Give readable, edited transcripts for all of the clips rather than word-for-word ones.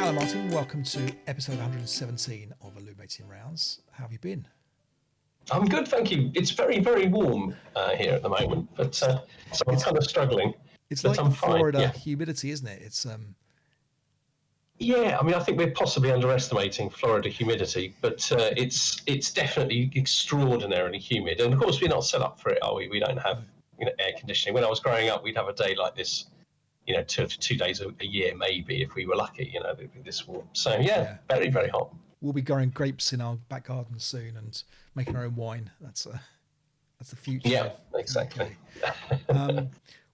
Hello, Martin. Welcome to episode 117 of Illuminating Rounds. How have you been? I'm good, thank you. It's very, very warm here at the moment, but so I'm kind of struggling. It's but like I'm the fine. Florida humidity, isn't it? It's Yeah, I mean, I think we're possibly underestimating Florida humidity, but it's definitely extraordinarily humid. And of course, we're not set up for it, are we? We don't have air conditioning. When I was growing up, we'd have a day like this, two days a year, maybe, if we were lucky. It'd be this warm. So yeah, very, very hot. We'll be growing grapes in our back garden soon and making our own wine. That's the future. Yeah, exactly.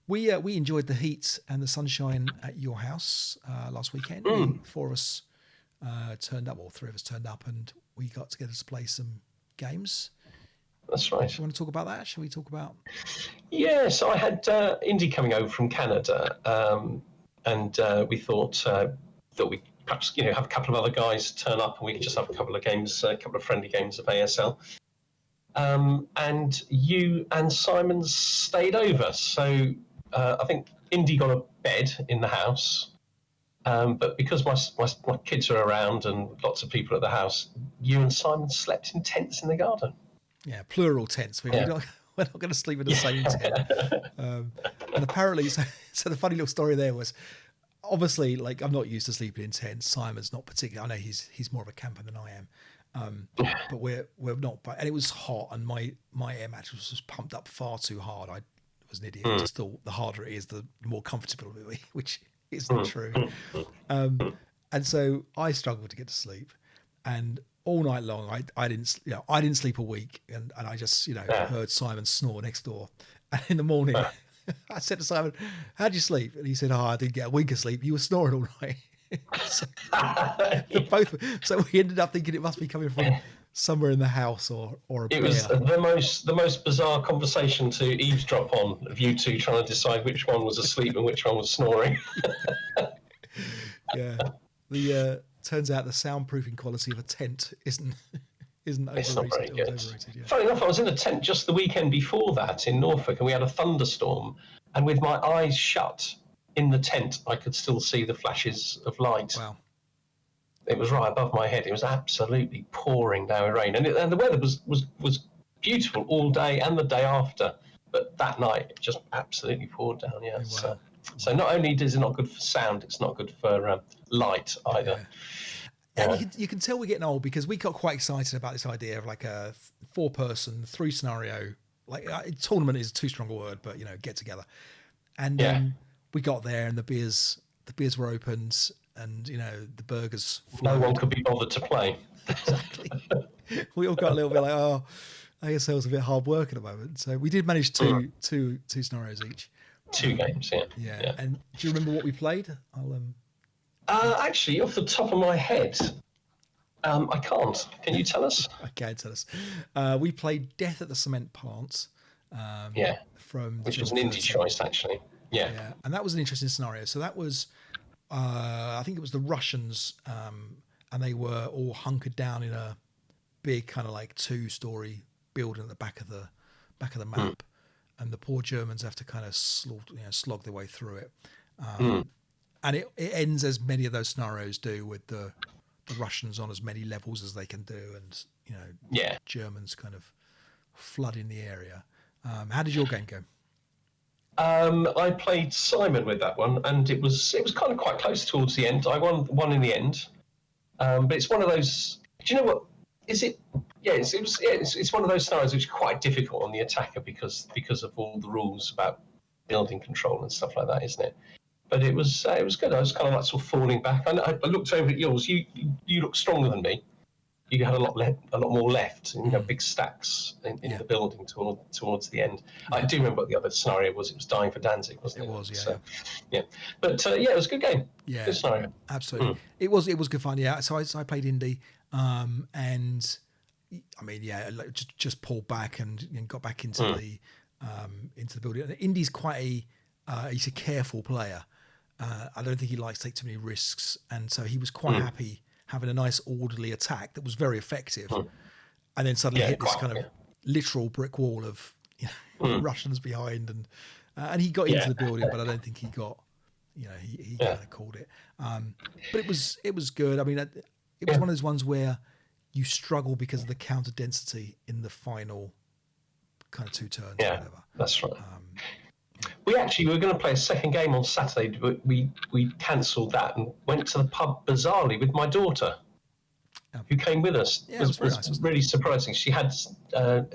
We enjoyed the heat and the sunshine at your house last weekend. Four of us turned up, or three of us turned up, and we got together to play some games. That's right. Do you want to talk about that? Shall we talk about? Yeah, so I had Indy coming over from Canada, and we thought that we perhaps have a couple of other guys turn up, and we could just have a couple of games, a couple of friendly games of ASL. And you and Simon stayed over, so I think Indy got a bed in the house, but because my kids are around and lots of people at the house, you and Simon slept in tents in the garden. Yeah, plural tents. We're not going to sleep in the same tent. And apparently, so the funny little story there was, obviously, like, I'm not used to sleeping in tents. Simon's not particularly. I know he's more of a camper than I am. But we're not. And it was hot, and my air mattress was pumped up far too hard. I was an idiot. I just thought the harder it is, the more comfortable it will be, which isn't true. And so I struggled to get to sleep, and all night long I didn't sleep a week, and I just heard Simon snore next door. And in the morning, I said to Simon, "How'd you sleep?" And he said, "Oh, I didn't get a wink of sleep. You were snoring all night." So we ended up thinking it must be coming from somewhere in the house or a bear. It was the most bizarre conversation to eavesdrop on, of you two trying to decide which one was asleep and which one was snoring. Yeah, the turns out the soundproofing quality of a tent isn't overrated. It's not very good. Overrated, yeah. Funny enough, I was in a tent just the weekend before that in Norfolk, and we had a thunderstorm, and with my eyes shut in the tent, I could still see the flashes of light. Wow. It was right above my head. It was absolutely pouring down with rain, and the weather was beautiful all day and the day after. But that night, it just absolutely poured down. Yeah. Oh, wow. So not only is it not good for sound, it's not good for light either. Yeah. And you can tell we're getting old, because we got quite excited about this idea of like a 4-person 3 scenario. Like tournament is too strong a word, but get together. And we got there, and the beers were opened, and the burgers flowed. No one could be bothered to play. Exactly. We all got a little bit like, oh, ASL's a bit hard work at the moment. So we did manage two scenarios each. 2 games, yeah. And do you remember what we played? Actually, off the top of my head, I can't. Can you tell us? I can tell us. We played Death at the Cement Plant. Which was an indie choice, actually. Yeah. And that was an interesting scenario. So that was, I think it was the Russians, and they were all hunkered down in a big kind of like 2-story building at the back of the map, and the poor Germans have to kind of slog their way through it. And it ends as many of those scenarios do, with the Russians on as many levels as they can do, and Germans kind of flooding the area. How did your game go? I played Simon with that one, and it was kind of quite close towards the end. I won in the end, but it's one of those. Do you know what? Is it? Yeah, it's one of those scenarios which is quite difficult on the attacker because of all the rules about building control and stuff like that, isn't it? But it was good. I was kind of like sort of falling back. I looked over at yours. You look stronger than me. You had a lot more left, and big stacks in the building towards the end. I do remember what the other scenario was. It was Dying for Danzig, wasn't it? It was, yeah. So, yeah. But it was a good game. Yeah, good scenario. Absolutely. It was good fun. Yeah. So I played Indy, and I mean, just pulled back and got back into the building. Indy's quite he's a careful player. I don't think he likes to take too many risks, and so he was quite happy having a nice orderly attack that was very effective, and then suddenly hit this kind of literal brick wall of Russians behind, and he got into the building, but I don't think he got he kind of called it. But it was good. I mean, it was one of those ones where you struggle because of the counter density in the final kind of 2 turns. Yeah, or whatever. that's right. We were going to play a second game on Saturday, but we cancelled that and went to the pub bizarrely with my daughter, who came with us. Yeah, it was nice, really surprising. She had. I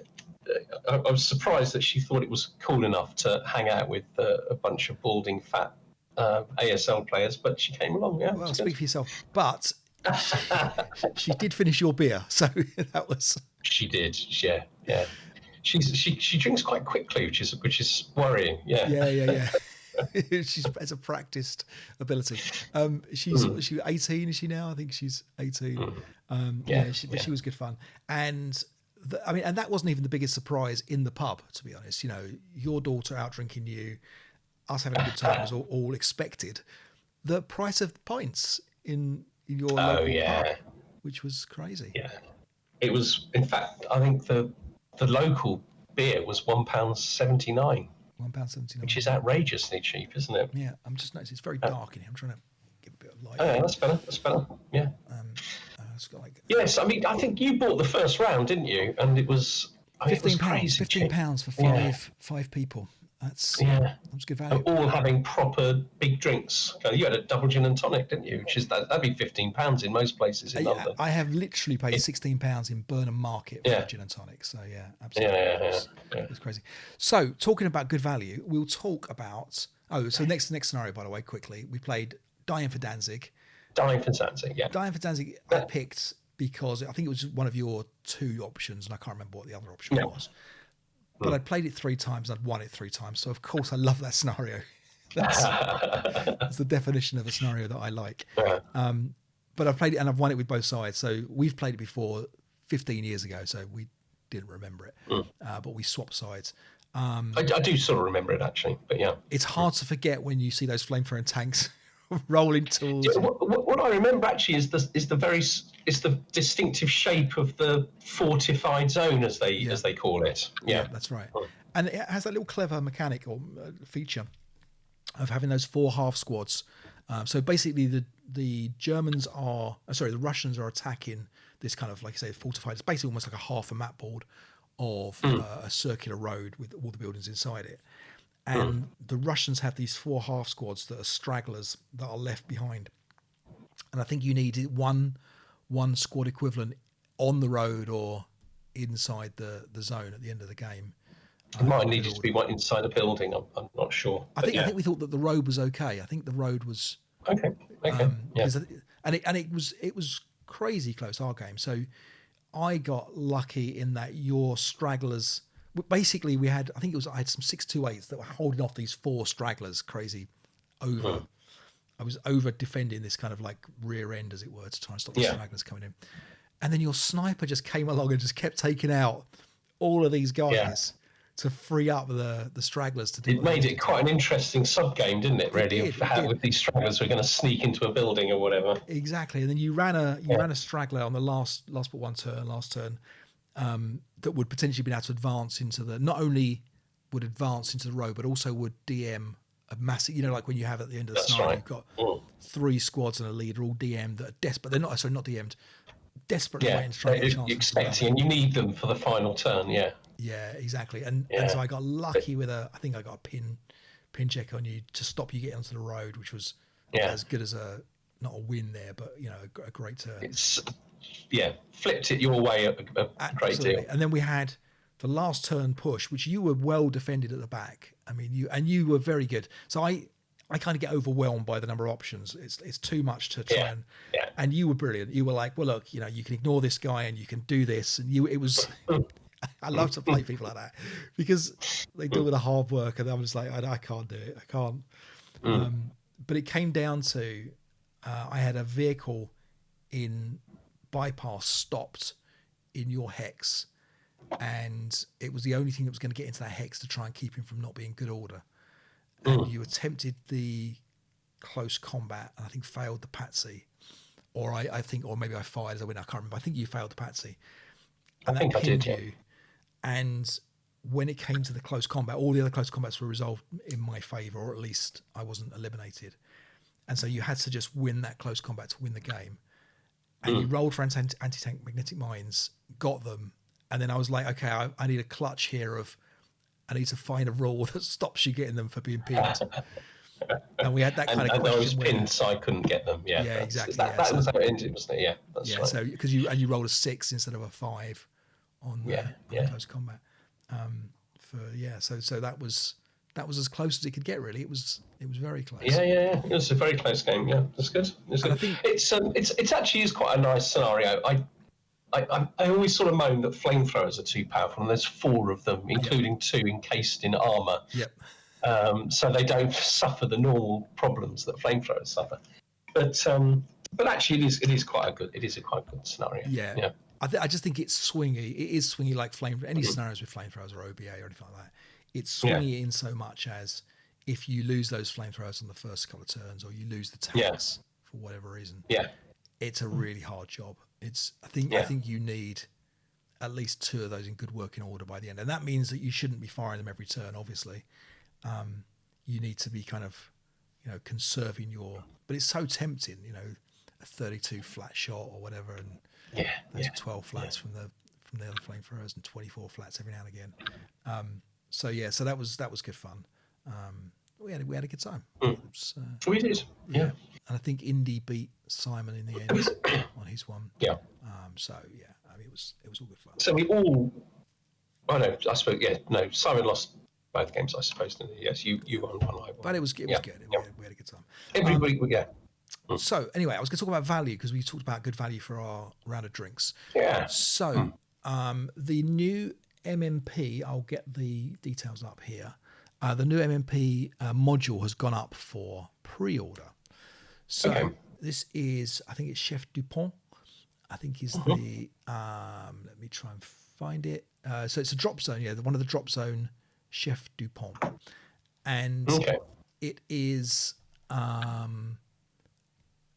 was surprised that she thought it was cool enough to hang out with a bunch of balding, fat ASL players, but she came along. Yeah. Well, speak for yourself. But she did finish your beer, so that was. She did. Yeah. She drinks quite quickly, which is worrying. Yeah. She has a practiced ability. She's 18, is she now? I think she's 18. She was good fun. And and that wasn't even the biggest surprise in the pub, to be honest. Your daughter out drinking you, us having a good time was all expected. The price of pints in your local pub, which was crazy. Yeah, it was. In fact, I think the local beer was £1.79. £1.79, which is outrageously cheap, isn't it? Yeah, I'm just noticing it's very dark in here. I'm trying to give a bit of light. Oh, yeah, that's better. Yeah. It's got yes, I mean, I think you bought the first round, didn't you? And it was £15. Crazy £15 for five people. That's good value. All having proper big drinks. You had a double gin and tonic, didn't you? Which is that'd be £15 in most places in London. I have literally paid £16 in Burnham Market for gin and tonic. So absolutely. It was crazy. So talking about good value, we'll talk about. Next scenario, by the way, quickly, we played Dying for Danzig. Dying for Danzig, I picked because I think it was one of your 2 options, and I can't remember what the other option was. But I'd played it 3 times, and I'd won it 3 times. So of course I love that scenario. That's the definition of a scenario that I like. But I've played it and I've won it with both sides. So we've played it before 15 years ago, so we didn't remember it. But we swapped sides. I do sort of remember it actually, but yeah. It's hard to forget when you see those flamethrowing tanks rolling tools. What I remember actually is the distinctive shape of the fortified zone as they call it. Yeah, that's right. And it has that little clever mechanic or feature of having those 4 half squads. So basically, the Russians are attacking this kind of, like I say, fortified. It's basically almost like a half a map board of a circular road with all the buildings inside it. And the Russians have these 4 half squads that are stragglers that are left behind. And I think you need one squad equivalent on the road or inside the zone at the end of the game. It might have needed to be one inside a building. I'm not sure. I think we thought that the road was okay. I think the road was okay. And it was crazy close, our game. So I got lucky in that your stragglers. Basically, I had some 628s that were holding off these 4 stragglers crazy over. I was over defending this kind of like rear end, as it were, to try and stop the stragglers coming in. And then your sniper just came along and just kept taking out all of these guys to free up the stragglers to do. It made it quite an interesting sub game, didn't it? Really, it how with these stragglers were going to sneak into a building or whatever. Exactly, and then you ran a straggler on the last but one turn, that would potentially be able to advance into not only would advance into the road, but also would DM a massive, like when you have at the end of the scenario, you've got 3 squads and a leader all DM'd that are desperate. They're not DM'd, desperately waiting to try and get a chance. Expecting, and you need them for the final turn, Yeah, exactly. And so I got lucky with I think I got a pin check on you to stop you getting onto the road, which was as good as not a win there, but a great turn. It's flipped it your way, a great deal. And then we had the last turn push, which you were well defended at the back. I mean, you were very good. So I kind of get overwhelmed by the number of options. It's too much to try and you were brilliant. You were like, well, look, you can ignore this guy and you can do this, and it was. I love to play people like that because they do all the hard work, and I'm just like, I can't do it. I can't. But it came down to I had a vehicle in bypass stopped in your hex, and it was the only thing that was going to get into that hex to try and keep him from not being good order. And you attempted the close combat and I think failed the patsy, or or maybe I fired as a winner. I can't remember. I think you failed the patsy. I think I did. And when it came to the close combat, all the other close combats were resolved in my favor, or at least I wasn't eliminated. And so you had to just win that close combat to win the game. And you rolled for anti-tank magnetic mines, got them, and then I was like, okay, I need a clutch here of, I need to find a rule that stops you getting them for being pinned. And we had that kind of question. And I was pinned, so I couldn't get them. Yeah, exactly. That was how it ended, wasn't it? Yeah, that's right. So because you rolled a 6 instead of a 5 on the close combat. So that was as close as it could get. Really, it was very close. Yeah. It was a very close game. Yeah, that's good. I think it's actually is quite a nice scenario. I always sort of moan that flamethrowers are too powerful, and there's 4 of them, including 2 encased in armor. Yep. So they don't suffer the normal problems that flamethrowers suffer. But actually, it is quite a good scenario. Yeah. I just think it's swingy. It is swingy like any scenarios with flamethrowers or OBA or anything like that. It's swingy in so much as if you lose those flamethrowers on the first couple of turns, or you lose the tanks for whatever reason, it's a really hard job. I think you need at least 2 of those in good working order by the end, and that means that you shouldn't be firing them every turn. Obviously, you need to be kind of, conserving your. But it's so tempting, a 32 flat shot or whatever, and those 12 flats from the other flamethrowers, and 24 flats every now and again. So that was good fun. We had a good time. We did. Yeah. And I think Indy beat Simon in the end on his one. Yeah. I mean, it was all good fun. So we all. I suppose. Yeah. No, Simon lost both games, I suppose. Didn't he? Yes, you won one, I won. But it was good. We had a good time. Every week, So anyway, I was going to talk about value because we talked about good value for our round of drinks. Yeah. So the new MMP, I'll get the details up here. The new MMP module has gone up for pre-order. So this is, I think it's Chef Dupont. I think is the, let me try and find it. So it's a drop zone, one of the drop zone Chef Dupont. And it is,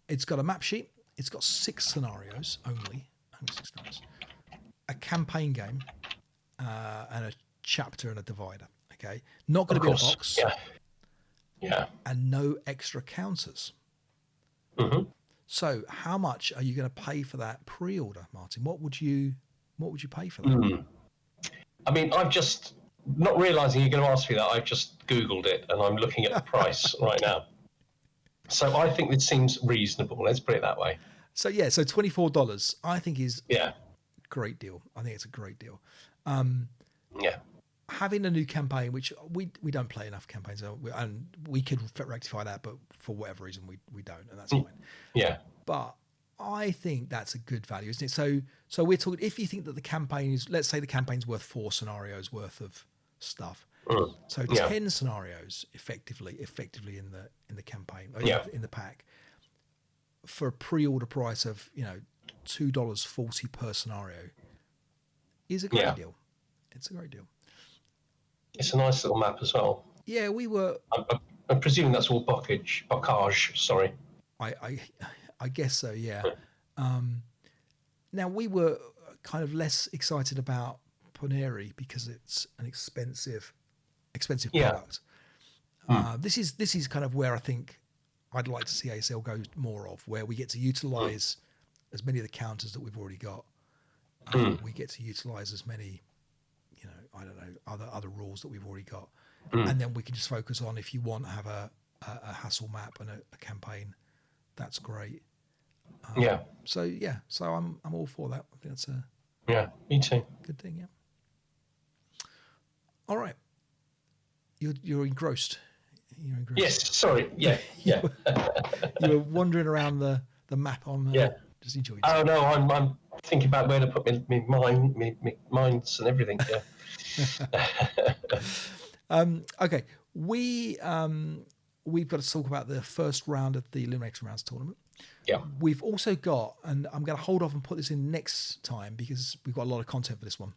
it's got a map sheet. It's got 6 scenarios only 6 scenarios. A campaign game and a chapter and a divider. Okay, not going to be in a box. Yeah. And no extra counters. So, how much are you going to pay for that pre-order, Martin? What would you pay for that? I mean, I've just not realising you're going to ask me that. I've just Googled it and I'm looking at the price right now. So I think it seems reasonable. Let's put it that way. So so $24 I think is great deal. I think it's a great deal. Having a new campaign, which we don't play enough campaigns, and we could rectify that, but for whatever reason we don't, and that's fine. Yeah. But I think that's a good value, isn't it? So we're talking, if you think that the campaign is, let's say the campaign's worth 4 scenarios worth of stuff. So 10 scenarios effectively in the campaign, in the pack, for a pre-order price of $2.40 per scenario is a great deal. It's a great deal. It's a nice little map as well. Yeah, we were. I'm presuming that's all bocage. Sorry. I guess so. Yeah. Now we were kind of less excited about Ponyri because it's an expensive product. This is kind of where I think I'd like to see ASL go more of, where we get to utilize as many of the counters that we've already got. We get to utilize as many, I don't know, other rules that we've already got, and then we can just focus on, if you want to have a hassle map and a campaign, that's great. So I'm all for that. I think that's a me too. Good thing. Yeah. All right. You're engrossed. Yes. Sorry. Yeah. You were wandering around the map on. Just enjoying. Oh no, I'm thinking about where to put my mines and everything. Okay. We've got to talk about the first round of the Elimination Rounds tournament. Yeah. We've also got, and I'm going to hold off and put this in next time because we've got a lot of content for this one.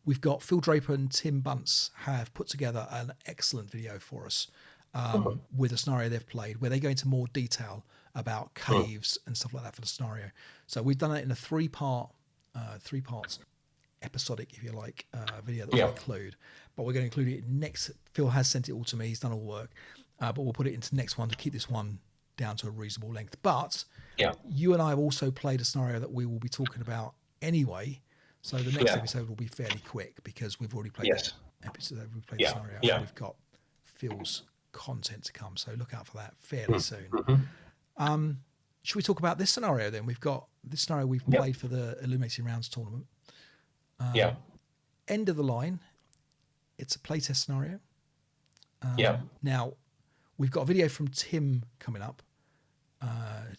We've got Phil Draper and Tim Bunce have put together an excellent video for us with a scenario they've played, where they go into more detail about caves and stuff like that for the scenario. So we've done it in a 3 parts. episodic, if you like, video that we'll include. But we're going to include it next. Phil has sent it all to me. He's done all the work. But we'll put it into the next one to keep this one down to a reasonable length. But you and I have also played a scenario that we will be talking about anyway. So the next episode will be fairly quick because we've already played that episode. We've played the scenario. And we've got Phil's content to come. So look out for that fairly soon. Should we talk about this scenario then? We've got this scenario we've played for the Illuminating Rounds tournament. End of the line. It's a playtest scenario. Now, we've got a video from Tim coming up.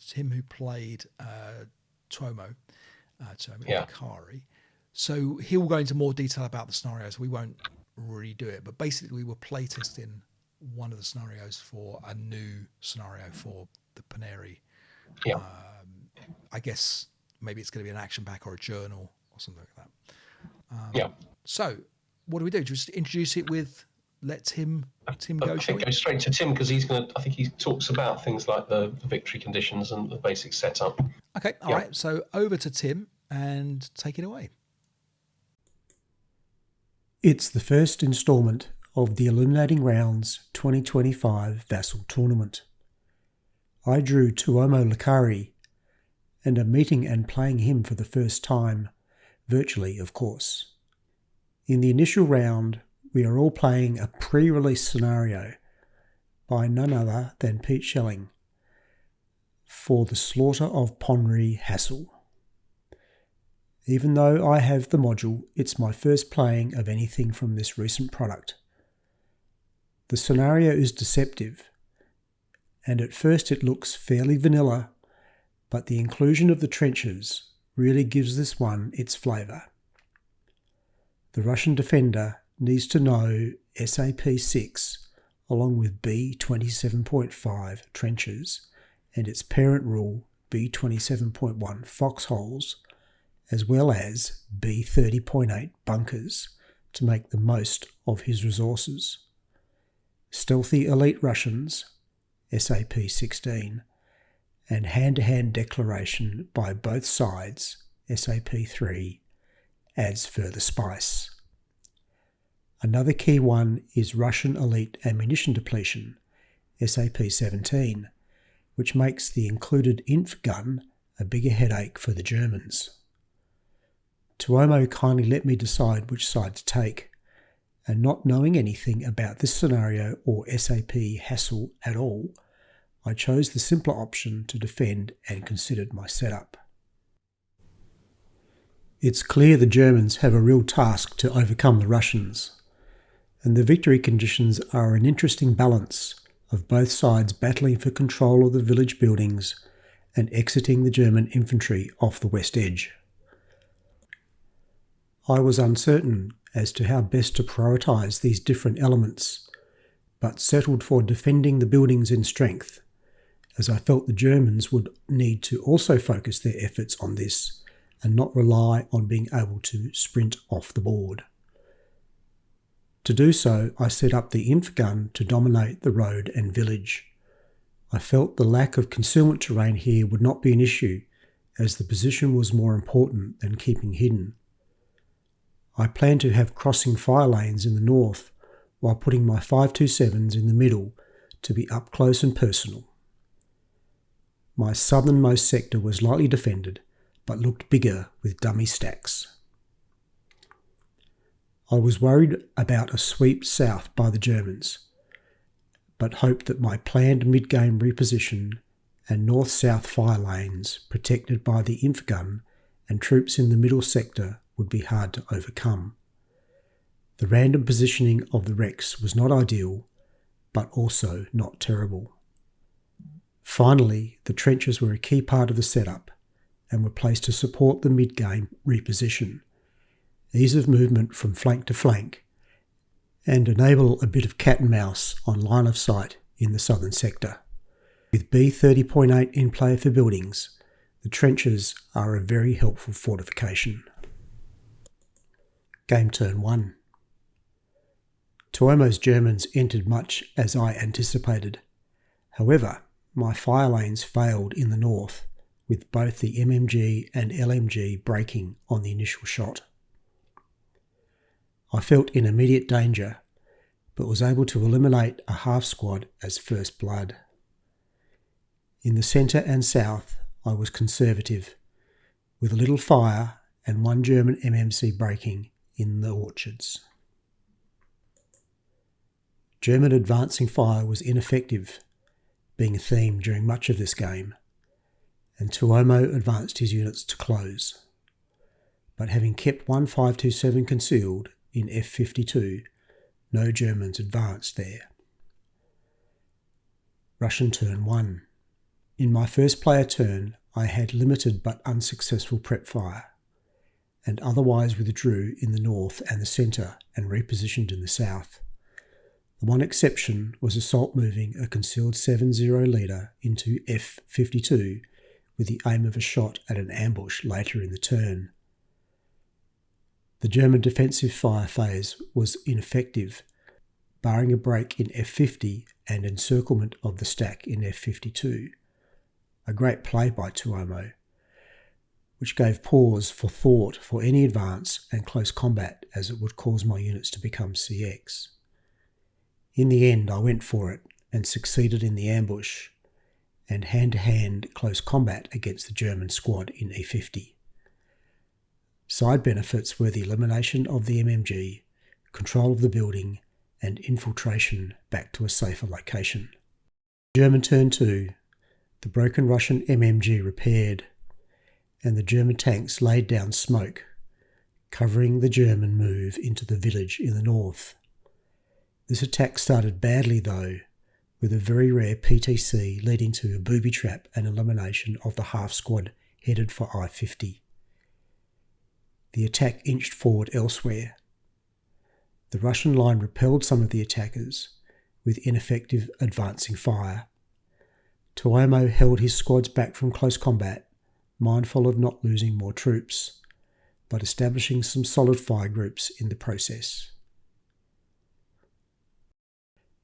Tim, who played Tuomo Akari. So he'll go into more detail about the scenarios. We won't really do it. But basically, we were playtesting one of the scenarios for a new scenario for the Ponyri. I guess maybe it's going to be an action pack or a journal or something like that. So what do we do? Just introduce it with let Tim go. I think go straight to Tim because I think he talks about things like the victory conditions and the basic setup. Okay, all right. So over to Tim and take it away. It's the first instalment of the Illuminating Rounds 2025 Vassal Tournament. I drew Tuomo Akari and am meeting and playing him for the first time, virtually of course. In the initial round, we are all playing a pre-release scenario by none other than Pete Schelling for the Slaughter of Ponyri Hassle. Even though I have the module, it's my first playing of anything from this recent product. The scenario is deceptive, and at first it looks fairly vanilla, but the inclusion of the trenches really gives this one its flavour. The Russian defender needs to know SAP 6 along with B27.5 trenches and its parent rule B27.1 foxholes, as well as B30.8 bunkers to make the most of his resources. Stealthy elite Russians, SAP 16, and hand-to-hand declaration by both sides, SAP 3, adds further spice. Another key one is Russian elite ammunition depletion, SAP 17, which makes the included inf gun a bigger headache for the Germans. Tuomo kindly let me decide which side to take, and not knowing anything about this scenario or SAP Hassle at all, I chose the simpler option to defend and considered my setup. It's clear the Germans have a real task to overcome the Russians, and the victory conditions are an interesting balance of both sides battling for control of the village buildings and exiting the German infantry off the west edge. I was uncertain as to how best to prioritise these different elements, but settled for defending the buildings in strength, as I felt the Germans would need to also focus their efforts on this and not rely on being able to sprint off the board. To do so, I set up the inf gun to dominate the road and village. I felt the lack of concealment terrain here would not be an issue, as the position was more important than keeping hidden. I planned to have crossing fire lanes in the north, while putting my 527s in the middle to be up close and personal. My southernmost sector was lightly defended, but looked bigger with dummy stacks. I was worried about a sweep south by the Germans, but hoped that my planned mid-game reposition and north-south fire lanes protected by the inf gun and troops in the middle sector would be hard to overcome. The random positioning of the wrecks was not ideal, but also not terrible. Finally, the trenches were a key part of the setup and were placed to support the mid-game reposition, ease of movement from flank to flank, and enable a bit of cat and mouse on line of sight in the southern sector. With B30.8 in play for buildings, the trenches are a very helpful fortification. Game turn 1. Tuomo's Germans entered much as I anticipated. However, my fire lanes failed in the north, with both the MMG and LMG breaking on the initial shot. I felt in immediate danger, but was able to eliminate a half squad as first blood. In the centre and south, I was conservative, with a little fire and one German MMC breaking in the orchards. German advancing fire was ineffective, being a theme during much of this game, and Tuomo advanced his units to close. But having kept 1527 concealed in F52, no Germans advanced there. Russian turn 1. In my first player turn, I had limited but unsuccessful prep fire, and otherwise withdrew in the north and the centre and repositioned in the south. The one exception was assault moving a concealed 7-0 leader into F52 with the aim of a shot at an ambush later in the turn. The German defensive fire phase was ineffective, barring a break in F50 and encirclement of the stack in F52. A great play by Tuomo, which gave pause for thought for any advance and close combat, as it would cause my units to become CX. In the end, I went for it and succeeded in the ambush and hand-to-hand close combat against the German squad in E50. Side benefits were the elimination of the MMG, control of the building, and infiltration back to a safer location. German turn 2, the broken Russian MMG repaired, and the German tanks laid down smoke, covering the German move into the village in the north. This attack started badly though, with a very rare PTC leading to a booby trap and elimination of the half squad headed for I-50. The attack inched forward elsewhere. The Russian line repelled some of the attackers, with ineffective advancing fire. Tuomo held his squads back from close combat, mindful of not losing more troops, but establishing some solid fire groups in the process.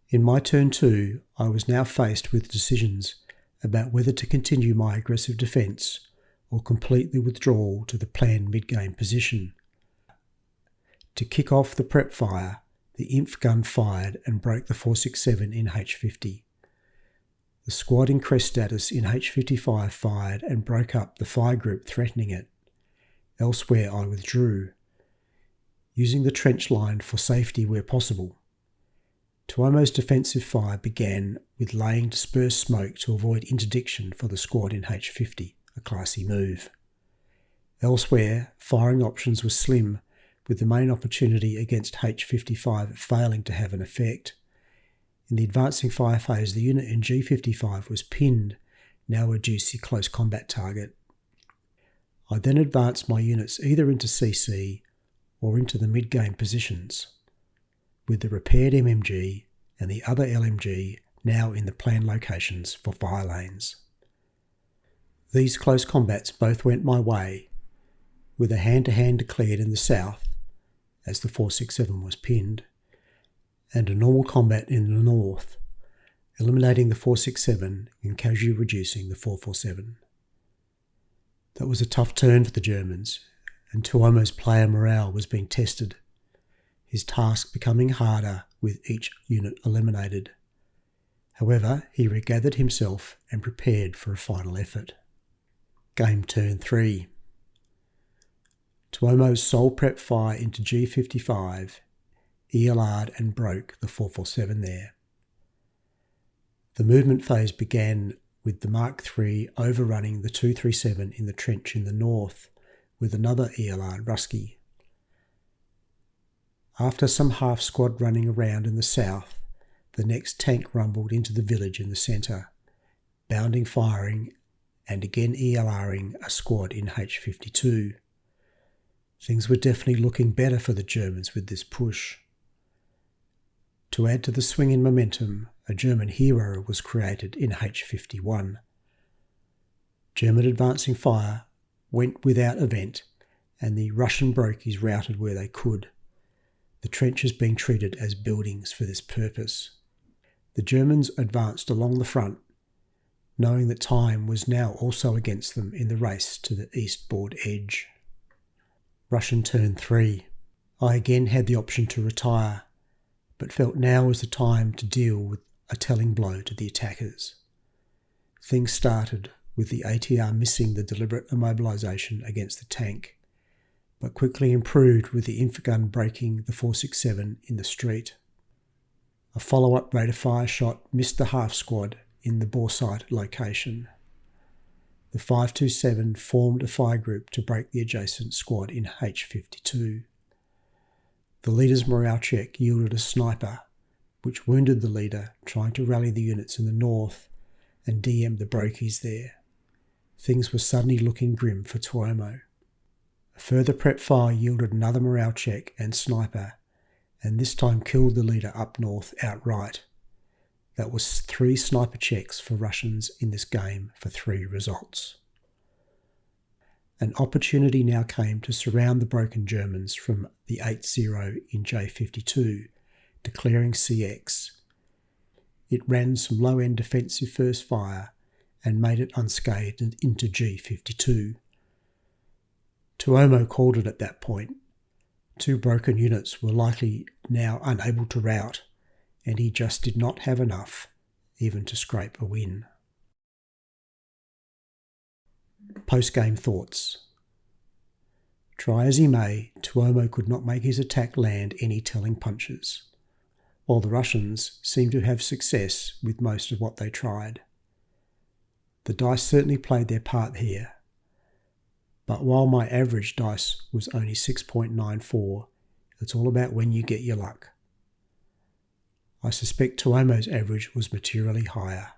In my turn 2, I was now faced with decisions about whether to continue my aggressive defence or complete the withdrawal to the planned mid-game position. To kick off the prep fire, the INF gun fired and broke the 467 in H50. The squad in crest status in H55 fired and broke up the fire group threatening it. Elsewhere I withdrew, using the trench line for safety where possible. Tuomo's defensive fire began with laying dispersed smoke to avoid interdiction for the squad in H50, a classy move. Elsewhere, firing options were slim, with the main opportunity against H55 failing to have an effect. In the advancing fire phase, the unit in G55 was pinned, now a juicy close combat target. I then advanced my units either into CC or into the mid-game positions, with the repaired MMG and the other LMG now in the planned locations for fire lanes. These close combats both went my way, with a hand-to-hand declared in the south, as the 467 was pinned, and a normal combat in the north, eliminating the 467 and casually reducing the 447. That was a tough turn for the Germans, and Tuomo's player morale was being tested, his task becoming harder with each unit eliminated. However, he regathered himself and prepared for a final effort. Game turn 3. Tuomo's sole prep fire into G55 ELR'd and broke the 447 there. The movement phase began with the Mark III overrunning the 237 in the trench in the north with another ELR'd Rusky. After some half squad running around in the south, the next tank rumbled into the village in the centre, bounding firing and again ELRing a squad in H52. Things were definitely looking better for the Germans with this push. To add to the swing in momentum, a German hero was created in H51. German advancing fire went without event, and the Russian Brokies routed where they could, the trenches being treated as buildings for this purpose. The Germans advanced along the front, knowing that time was now also against them in the race to the eastboard edge. Russian turn 3. I again had the option to retire, but felt now was the time to deal with a telling blow to the attackers. Things started with the ATR missing the deliberate immobilisation against the tank, but quickly improved with the infragun breaking the 467 in the street. A follow-up rate of fire shot missed the half squad in the Borsite location. The 527 formed a fire group to break the adjacent squad in H52. The leader's morale check yielded a sniper, which wounded the leader trying to rally the units in the north and DM the brokies there. Things were suddenly looking grim for Tuomo. A further prep fire yielded another morale check and sniper, and this time killed the leader up north outright. That was 3 sniper checks for Russians in this game for 3 results. An opportunity now came to surround the broken Germans from the 8-0 in J52, declaring CX. It ran some low-end defensive first fire and made it unscathed into G52. Tuomo called it at that point. 2 broken units were likely now unable to rout, and he just did not have enough even to scrape a win. Post-game thoughts. Try as he may, Tuomo could not make his attack land any telling punches, while the Russians seemed to have success with most of what they tried. The dice certainly played their part here, but while my average dice was only 6.94, it's all about when you get your luck. I suspect Tuomo's average was materially higher.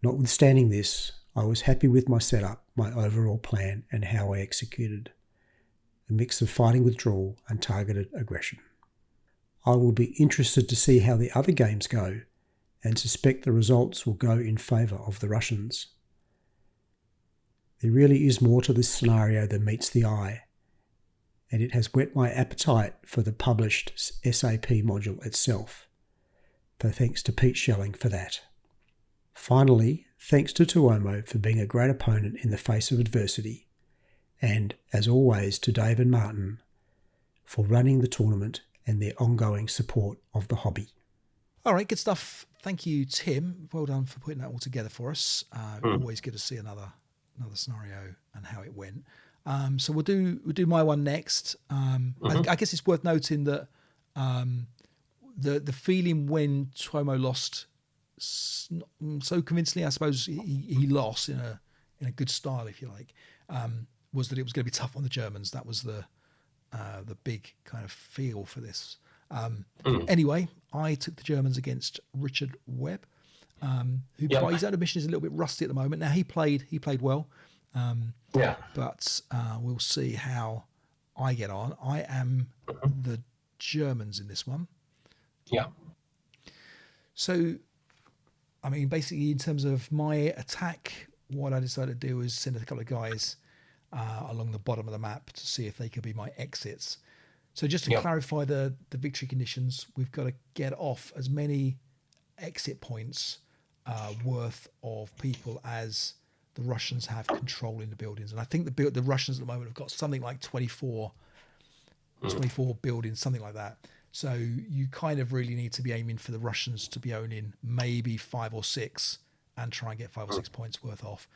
Notwithstanding this, I was happy with my setup, my overall plan, and how I executed. A mix of fighting withdrawal and targeted aggression. I will be interested to see how the other games go, and suspect the results will go in favour of the Russians. There really is more to this scenario than meets the eye, and it has whet my appetite for the published SAP module itself. So thanks to Pete Schelling for that. Finally, thanks to Tuomo for being a great opponent in the face of adversity, and, as always, to Dave and Martin for running the tournament and their ongoing support of the hobby. All right, good stuff. Thank you, Tim. Well done for putting that all together for us. Always good to see another scenario and how it went. So we'll do my one next. I guess it's worth noting that the feeling when Tuomo lost so convincingly, I suppose he lost in a good style, if you like, was that it was going to be tough on the Germans. That was the big kind of feel for this. Anyway, I took the Germans against Richard Webb, who by his own admission is a little bit rusty at the moment. Now he played well, but we'll see how I get on. I am the Germans in this one. Yeah. So, I mean, basically, in terms of my attack, what I decided to do was send a couple of guys along the bottom of the map to see if they could be my exits. So just to clarify the victory conditions, we've got to get off as many exit points worth of people as the Russians have control in the buildings. And I think the Russians at the moment have got something like 24 buildings, something like that. So you kind of really need to be aiming for the Russians to be owning maybe 5 or 6 and try and get 5 or 6 points worth off.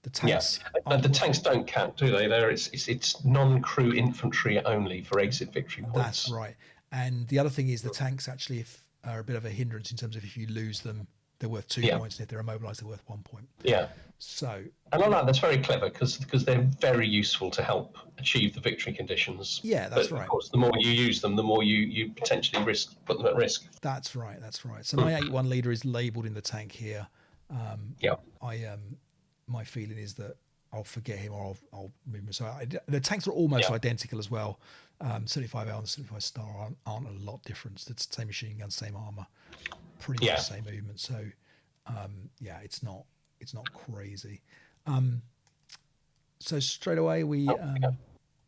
The tanks, the tanks don't count, do they? It's non-crew infantry only for exit victory points. That's right. And the other thing is the tanks actually are a bit of a hindrance in terms of if you lose them, they're worth 2 points, and if they're immobilised, they're worth 1 point. Yeah. So. And I like that's very clever because they're very useful to help achieve the victory conditions. Yeah, that's right. Of course, the more you use them, the more you potentially put them at risk. That's right. So my 8-1 leader is labelled in the tank here. My feeling is that I'll forget him or I'll move him. So the tanks are almost identical as well. 75L and 75 Star aren't a lot different. It's the same machine gun, same armour, pretty much the same movement. So it's not crazy. So straight away we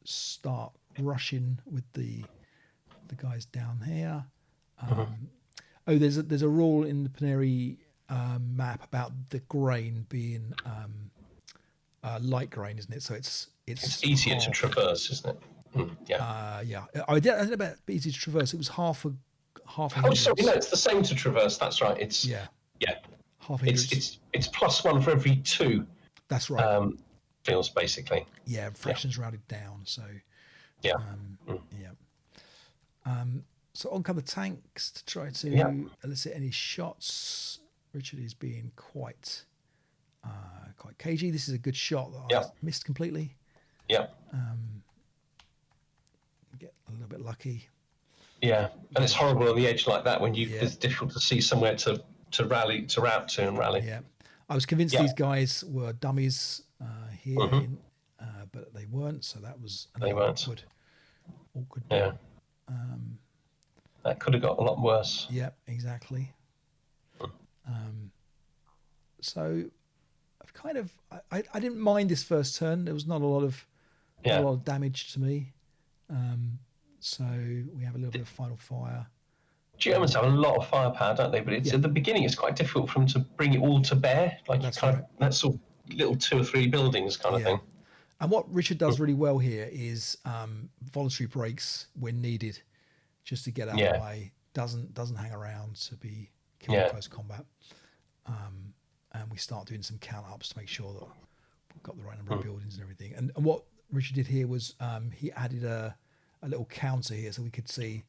start rushing with the guys down here. There's a rule in the Ponyri map about the grain being light grain, isn't it? So it's easier to traverse, isn't it? Yeah. Yeah. I did about easy to traverse. It was half a Oh, hindrance. sorry, no, it's the same to traverse. That's right. It's Yeah. yeah. Half a hindrance. It's +1 for every 2 That's right. fields, basically. Yeah, fractions rounded down. So Yeah. yeah. So on come the tanks to try to Yeah. elicit any shots. Richard is being quite cagey. This is a good shot that Yeah. I missed completely. Yeah. Get a little bit lucky. Yeah. And it's horrible on the edge like that when Yeah. it's difficult to see somewhere to route to and rally. Yeah, I was convinced Yeah. these guys were dummies here, but they weren't. So that was They weren't. awkward. Yeah. That could have got a lot worse. Yeah, exactly. So I've kind of I didn't mind this first turn. There was not a lot of damage to me. So we have a little bit of final fire. Germans have a lot of firepower, don't they? But it's at the beginning, it's quite difficult for them to bring it all to bear. Like That's kind right. of that sort of little 2 or 3 buildings kind of thing. And what Richard does really well here is voluntary breaks when needed, just to get out of the way. Doesn't hang around to be killed in close combat. And we start doing some count ups to make sure that we've got the right number of buildings and everything. And what Richard did here was he added a little counter here so we could see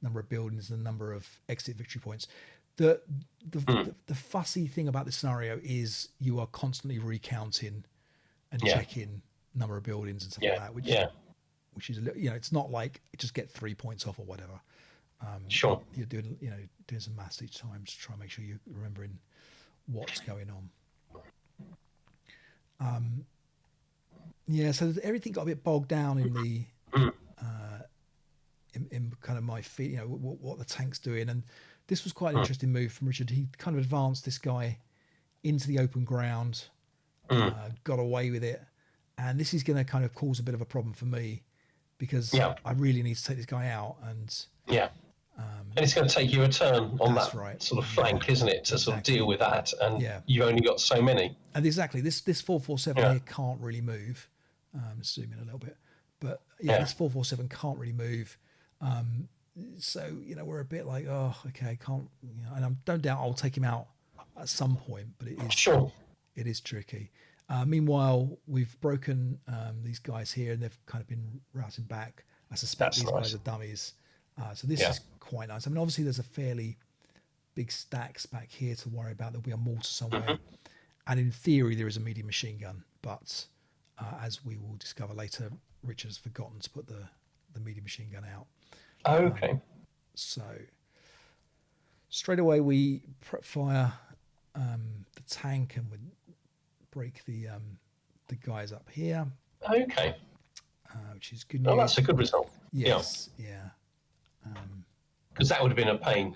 number of buildings and the number of exit victory points. The fussy thing about this scenario is you are constantly recounting and checking number of buildings and stuff like that, which is a little, it's not like just get 3 points off or whatever. Sure. You're doing some maths each time to try and make sure you're remembering what's going on. So everything got a bit bogged down in the in kind of my feet, what the tank's doing. And this was quite an interesting move from Richard. He kind of advanced this guy into the open ground, got away with it. And this is going to kind of cause a bit of a problem for me because I really need to take this guy out. And and it's going to take you a turn on that sort of flank, isn't it, to sort of deal with that? And you've only got so many. And exactly, this 447 here can't really move. Zoom in a little bit, but this 447 can't really move. So we're a bit like, oh, okay, can't. And I don't doubt I'll take him out at some point, but it is it is tricky. Meanwhile, we've broken these guys here, and they've kind of been routing back. I suspect these guys are dummies. So this is quite nice. I mean, obviously, there's a fairly big stacks back here to worry about. There'll be a mortar somewhere. And in theory, there is a medium machine gun. But as we will discover later, Richard has forgotten to put the medium machine gun out. Oh, okay. So straight away, we prep fire the tank and we break the guys up here. Okay. Which is good news. Oh, that's a good result. Yes, yeah. Because that would have been a pain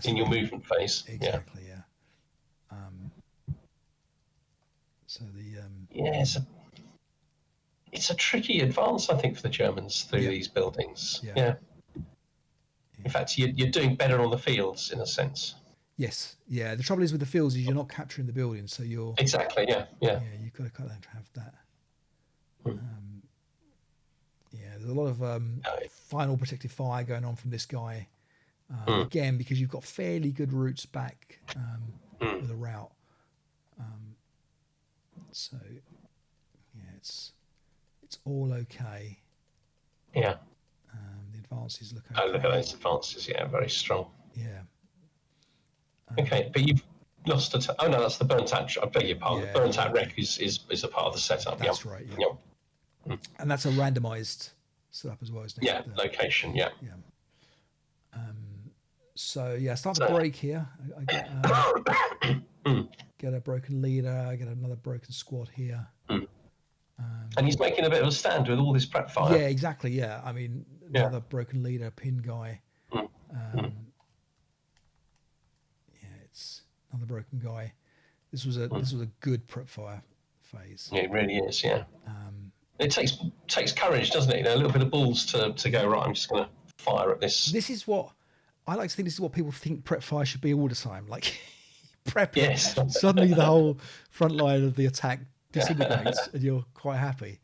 in your movement phase. Exactly, yeah. So it's a tricky advance, I think, for the Germans through these buildings. Yeah. In fact, you're doing better on the fields in a sense. Yes, yeah. The trouble is with the fields is you're not capturing the building, so you're exactly, yeah. You've got to kind of have that. There's a lot of final protective fire going on from this guy. Again, because you've got fairly good routes back with a route. So it's all okay. Yeah. The advances look okay. Oh, look at those advances. Yeah, very strong. Yeah. Okay, but you've lost oh no, that's the burnt out. I beg your pardon. The burnt out wreck is a part of the setup. That's right. Yeah. And that's a randomised setup as well, isn't it? Yeah, location. Yeah. So start to break here. I get a broken leader. I get another broken squad here. And he's making a bit of a stand with all this prep fire. Yeah, exactly. Yeah, I mean another broken leader, pin guy. It's another broken guy. This was a good prep fire phase. Yeah, it really is. Yeah. It takes courage, doesn't it? A little bit of balls to go right. I'm just going to fire at this. This is what I like to think. This is what people think prep fire should be all the time. Like prep it, suddenly the whole front line of the attack disintegrates, and you're quite happy.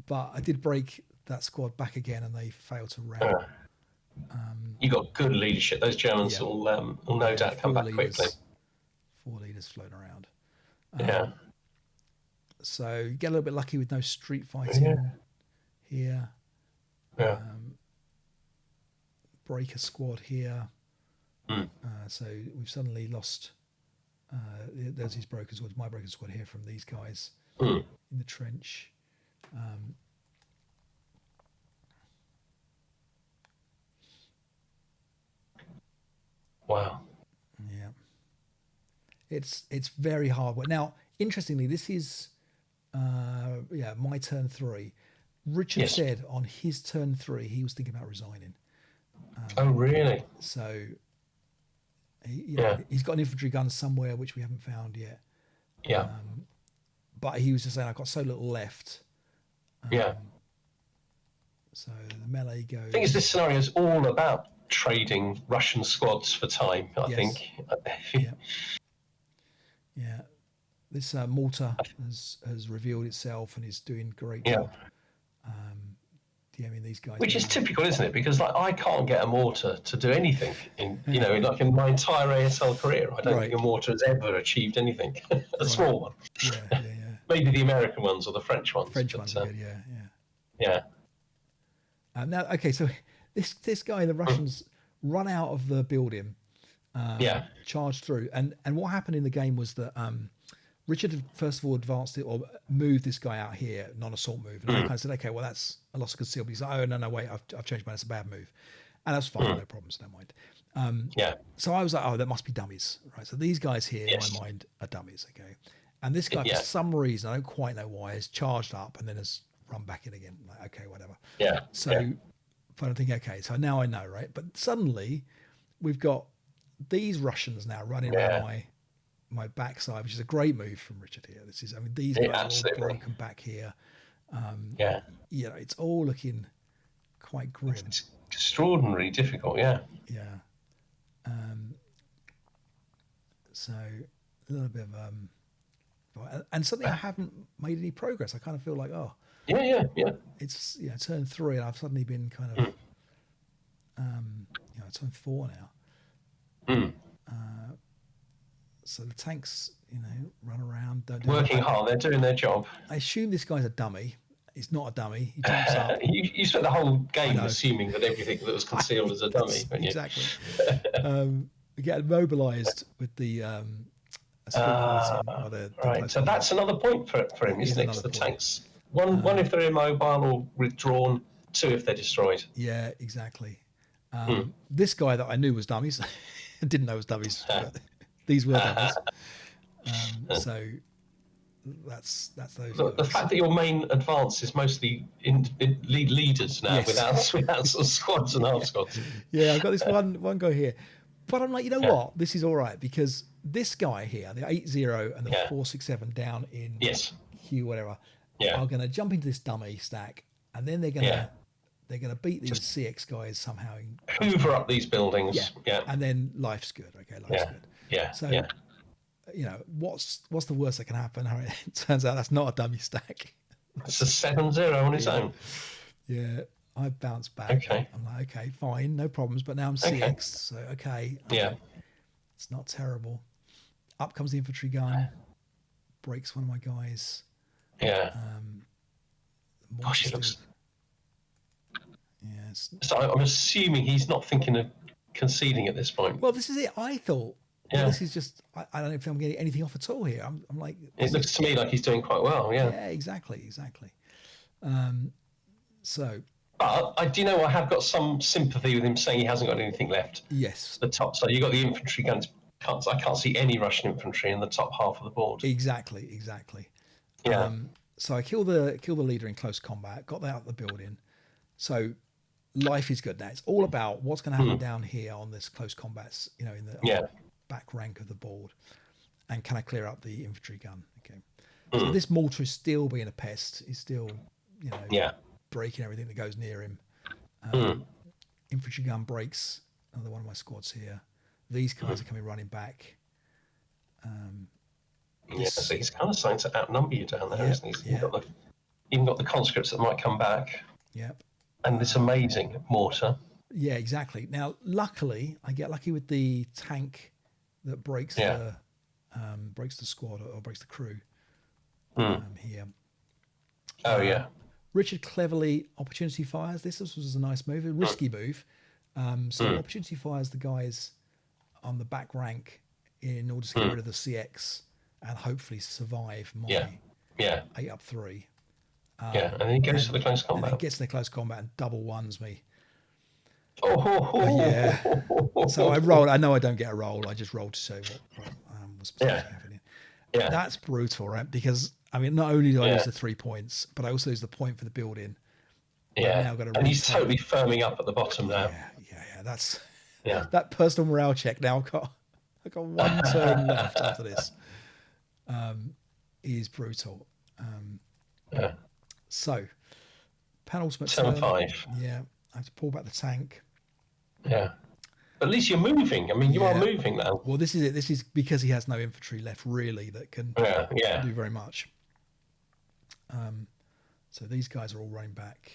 but I did break that squad back again, and they failed to rout. You got good leadership. Those Germans Yeah. will no doubt come back quickly. 4 leaders floating around. Yeah. So you get a little bit lucky with no street fighting here. Yeah. Break a squad here. So we've suddenly lost. There's his broken squad, my broken squad here from these guys in the trench. Wow. Yeah. It's very hard work. Now, interestingly, this is my turn 3. Richard said on his turn 3 he was thinking about resigning. Oh, really? So he's got an infantry gun somewhere which we haven't found yet. Yeah. But he was just saying, I've got so little left. So the melee goes. The thing is, this scenario is all about trading Russian squads for time, I think. Yeah. This mortar has revealed itself and is doing a great job. DMing these guys. Which is typical, isn't it? Because I can't get a mortar to do anything in in my entire ASL career. I don't think a mortar has ever achieved anything. A small one. Yeah. Maybe the American ones or the French ones. French ones are good, yeah. Now, okay, so this guy, the Russians, run out of the building, charged through, and what happened in the game was that Richard had first of all advanced it or moved this guy out here, non-assault move, and I kind of said, okay, well that's a loss of concealment. He's like, oh no, wait, I've changed mine. It's a bad move, and that's fine, no problems, don't mind. So I was like, oh, that must be dummies, right? So these guys here, in my mind, are dummies, okay. And this guy, for some reason, I don't quite know why, has charged up and then has run back in again. Like, okay, whatever. But I'm thinking, okay, so now I know, right? But suddenly, we've got these Russians now running around my backside, which is a great move from Richard here. These guys are all broken back here. It's all looking quite grim. It's extraordinarily difficult, yeah. So a little bit of and suddenly I haven't made any progress. I kind of feel like, it's turn 3 and I've suddenly been kind of turn 4 now. So the tanks, run around. Working hard, they're doing their job. I assume this guy's a dummy. He's not a dummy. He jumps up. You spent the whole game assuming that everything that was concealed was a dummy. Exactly. We get mobilised with the right. So that's another point for him, isn't it? Because the tanks, one if they're immobile or withdrawn, 2 if they're destroyed. Yeah, exactly. This guy that I knew was dummies, didn't know it was dummies, but these were dummies. So that's those. The fact that your main advance is mostly in leaders now, without sort of squads and half squads. Yeah, I've got this one guy here, but I'm like, what? This is all right because this guy here, the 8-0 and the 4-6-7 down in Q whatever, are going to jump into this dummy stack, and then they're going to beat these CX guys somehow. Hoover up these buildings. And then life's good. Okay, life's good. So, what's the worst that can happen? It turns out that's not a dummy stack. It's a 7-0 on its own. Yeah, I bounced back. Okay. I'm like, okay, fine, no problems. But now I'm CX, so okay. It's not terrible. Up comes the infantry gun, breaks one of my guys. Gosh, it looks. Yes. So I'm assuming he's not thinking of conceding at this point. Well, this is it. I thought. Well, this is just. I don't know if I'm getting anything off at all here. I'm like. It looks to me like he's doing quite well. Yeah. Yeah. Exactly. So. But I have got some sympathy with him saying he hasn't got anything left. Yes. The top. So you got the infantry guns. I can't see any Russian infantry in the top half of the board. Exactly. Yeah. So I kill the leader in close combat. Got that out of the building. So life is good now. It's all about what's going to happen down here on this close combats. In the back rank of the board, and can I clear up the infantry gun? Okay. So this mortar is still being a pest. He's still, breaking everything that goes near him. Infantry gun breaks another one of my squads here. These guys are coming running back. So he's kind of starting to outnumber you down there, isn't he? even got the conscripts that might come back, Yep. and this amazing mortar. Yeah, exactly. Now, luckily, I get lucky with the tank that breaks the squad or breaks the crew here. Oh yeah. Richard cleverly opportunity fires. This was a nice move, a risky move. So opportunity fires the guys on the back rank in order to get rid of the CX and hopefully survive my 8-3. And then he goes to the close And then combat. gets in the close combat and double ones me. Oh, Yeah. So I rolled. I know I don't get a roll. I just rolled to show what was potentially happening. Yeah. That's brutal, right? Because I mean, not only do I lose the 3 points, but I also lose the point for the building. Yeah. Now got to And he's totally firming up at the bottom now. Yeah. That's Yeah. that personal morale check. Now I've got one turn left after this. Is brutal. So penultimate Turn 5. Yeah, I have to pull back the tank. Yeah. But at least you're moving. I mean, you are moving now. Well, this is it. This is because he has no infantry left, really, that can do very much. So these guys are all running back.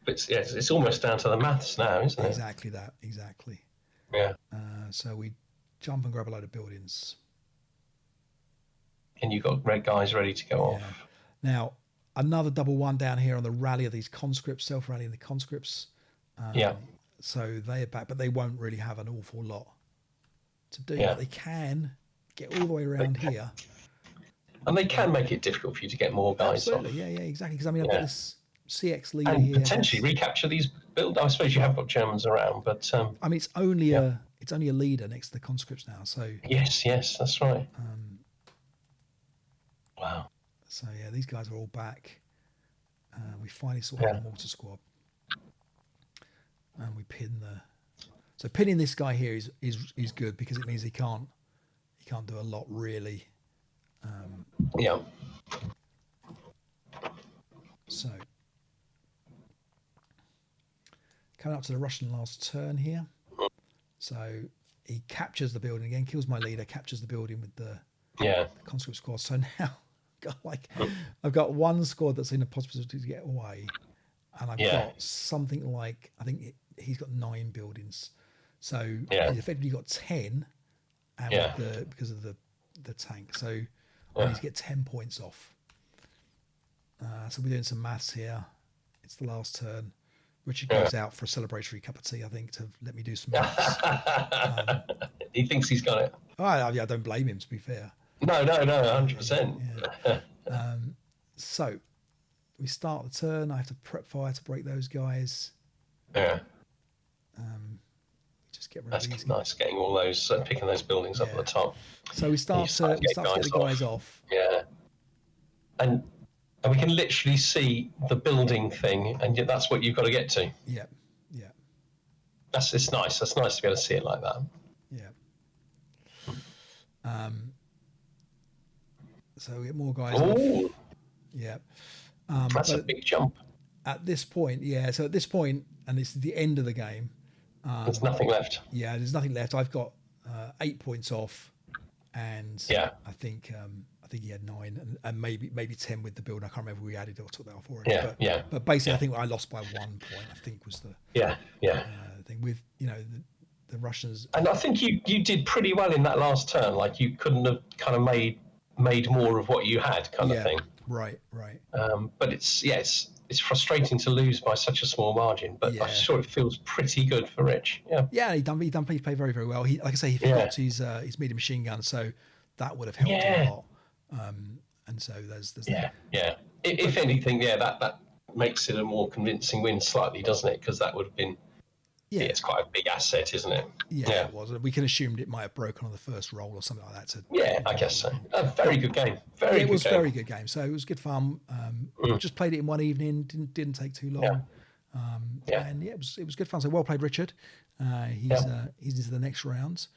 It's almost down to the maths now, isn't it? Exactly that. Exactly. Yeah. So we jump and grab a load of buildings. And you've got red guys ready to go off. Now, another double one down here on the rally of these conscripts, self-rallying the conscripts. So they are back, but they won't really have an awful lot to do. But they can get all the way around here. And they can make it difficult for you to get more guys off. Yeah, exactly. Because I mean, I've got this CX leader and here. Potentially recapture these build. I suppose you have got Germans around, but I mean, it's only a leader next to the conscripts now. So yes, that's right. Wow. So yeah, these guys are all back. We finally sorted out the mortar squad, and we pin the. So pinning this guy here is good because it means he can't do a lot really. So coming up to the Russian last turn here. So he captures the building again, kills my leader, captures the building with the conscript squad. So now I've got one squad that's in a possibility to get away, and I've got something like he's got 9 buildings. So he's effectively got 10, and because of the tank. So I need to get 10 points off. So we're doing some maths here. It's the last turn. Richard goes out for a celebratory cup of tea, I think, to let me do some maths. He thinks he's got it. I don't blame him, to be fair. No, 100%. So we start the turn. I have to prep fire to break those guys. Yeah. Just get rid of these. That's nice, getting all those, picking those buildings up at the top. So we start to get the guys off. Yeah. And we can literally see the building thing, and that's what you've got to get to. Yeah. It's nice. That's nice to be able to see it like that. Yeah. So we get more guys off. Yeah. That's a big jump. At this point, so at this point, and this is the end of the game. There's nothing left. Yeah, there's nothing left. I've got 8 points off, and I think he had 9, and maybe 10 with the build. I can't remember if we added or took that off already. But basically, I think I lost by 1 point. I think was the thing with the Russians. And I think you did pretty well in that last turn. Like you couldn't have kind of made more of what you had, kind of thing. Right. But it's frustrating to lose by such a small margin. But I'm sure it feels pretty good for Rich. Yeah, he played very, very well. He, like I say, he forgot his medium machine gun, so that would have helped a lot. And so there's that. If anything, that makes it a more convincing win slightly, doesn't it? Because that would have been it's quite a big asset, isn't it? Yeah, it was. We can assume it might have broken on the first roll or something like that. I guess so. A very good game. It was a very good game. So it was good fun. Just played it in one evening. Didn't take too long. And it was good fun. So well played, Richard. He's into the next round.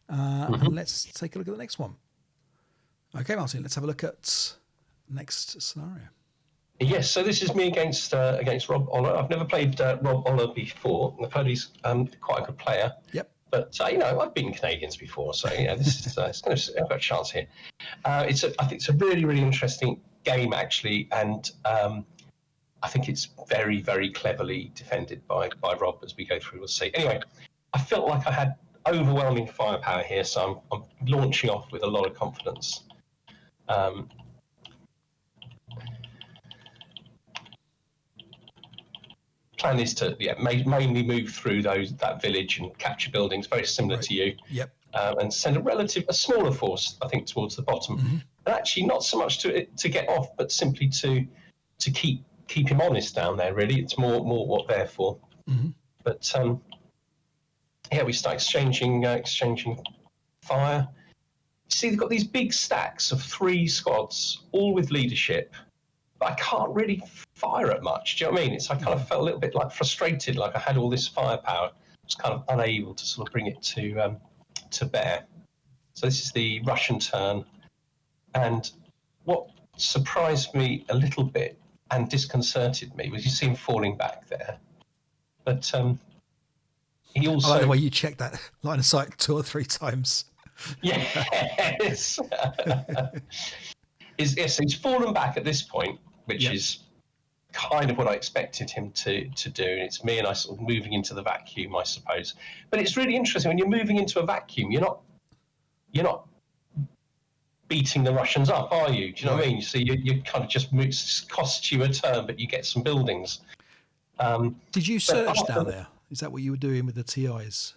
And let's take a look at the next one. Okay, Martin, let's have a look at next scenario. Yes, so this is me against Rob Oller. I've never played Rob Oller before. I've heard he's quite a good player. Yep. But I've beaten Canadians before, so this is it's going to have a chance here. I think it's a really, really interesting game actually, and I think it's very, very cleverly defended by Rob as we go through. We'll see. Anyway, I felt like I had overwhelming firepower here, so I'm launching off with a lot of confidence. Plan is to mainly move through that village and capture buildings, very similar to you. Yep. And send a smaller force, I think, towards the bottom. Mm-hmm. And actually, not so much to get off, but simply to keep him honest down there. Really, it's more what they're for. Mm-hmm. But we start exchanging fire. See, they've got these big stacks of 3 squads, all with leadership. But I can't really fire at much. Do you know what I mean? I kind of felt a little bit like frustrated, like I had all this firepower, was kind of unable to sort of bring it to bear. So this is the Russian turn, and what surprised me a little bit and disconcerted me was you see him falling back there, but he also. I like the way you check that line of sight 2 or 3 times. Yes. He's fallen back at this point, which is kind of what I expected him to do. And it's me and I sort of moving into the vacuum, I suppose. But it's really interesting when you're moving into a vacuum. You're not beating the Russians up, are you? Do you know what I mean? So you kind of just costs you a turn, but you get some buildings. Did you search down there? Is that what you were doing with the TIs?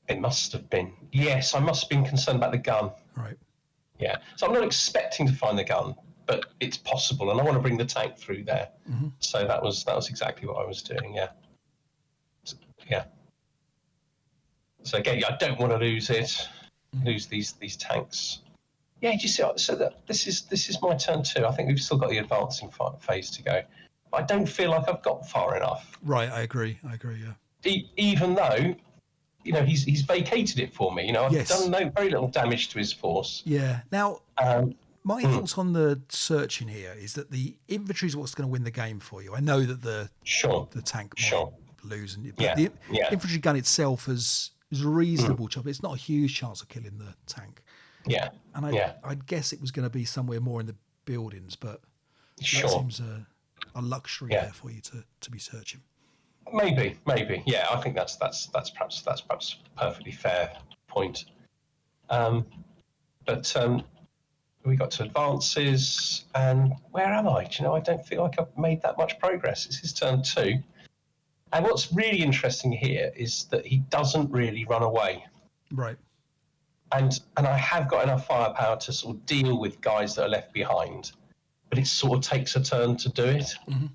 It must have been. Yes, I must have been concerned about the gun. Right. Yeah. So I'm not expecting to find the gun, but it's possible, and I want to bring the tank through there. Mm-hmm. So that was exactly what I was doing. Yeah. So again, I don't want to lose these tanks. Yeah, do you see? So this is my turn too. I think we've still got the advancing phase to go. But I don't feel like I've got far enough. Right, I agree. Yeah. Even though, he's vacated it for me. I've done very little damage to his force. Yeah. Now, my thoughts on the searching here is that the infantry is what's going to win the game for you. I know that the tank might lose, but the infantry gun itself is a reasonable job. It's not a huge chance of killing the tank. Yeah. And I'd guess it was going to be somewhere more in the buildings, but that seems a luxury there for you to be searching. Maybe. Yeah, I think that's perhaps a perfectly fair point. But we got to advances, and where am I? Do you know, I don't feel like I've made that much progress. This is turn 2. And what's really interesting here is that he doesn't really run away. Right. And I have got enough firepower to sort of deal with guys that are left behind, but it sort of takes a turn to do it. Mm-hmm.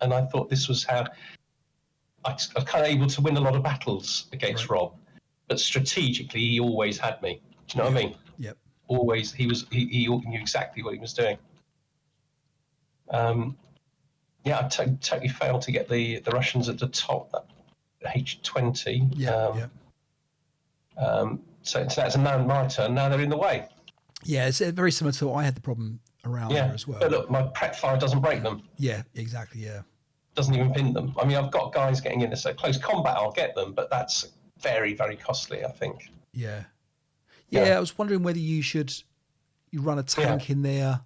And I thought this was how I was kind of able to win a lot of battles against Rob, but strategically he always had me. Do you know what I mean? Yep. Always, he knew exactly what he was doing. I totally failed to get the Russians at the top. That H20. So that's now my turn. Now they're in the way. Yeah, it's very similar to what I had the problem around there as well. But look, my prep fire doesn't break them. Yeah, exactly. Yeah. Doesn't even pin them. I mean, I've got guys getting in there, so close combat I'll get them, but that's very, very costly, I think. Yeah. I was wondering whether you run a tank in there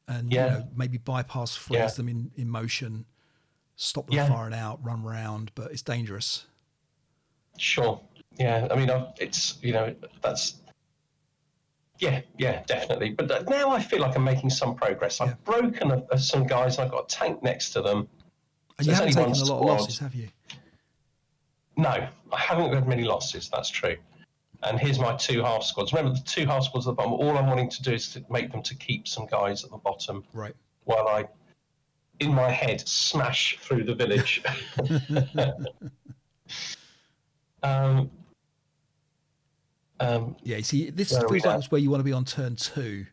and maybe freeze them in motion, stop them firing out, run round, but it's dangerous. Sure. Yeah. I mean, that's. Yeah, definitely. But now I feel like I'm making some progress. I've broken some guys. I've got a tank next to them. And you haven't taken a lot of losses, have you? No, I haven't had many losses. That's true. And here's my 2 half squads. Remember, the 2 half squads at the bottom, all I'm wanting to do is to make them to keep some guys at the bottom. Right. While I, in my head, smash through the village. You see, this is for example where you want to be on turn 2.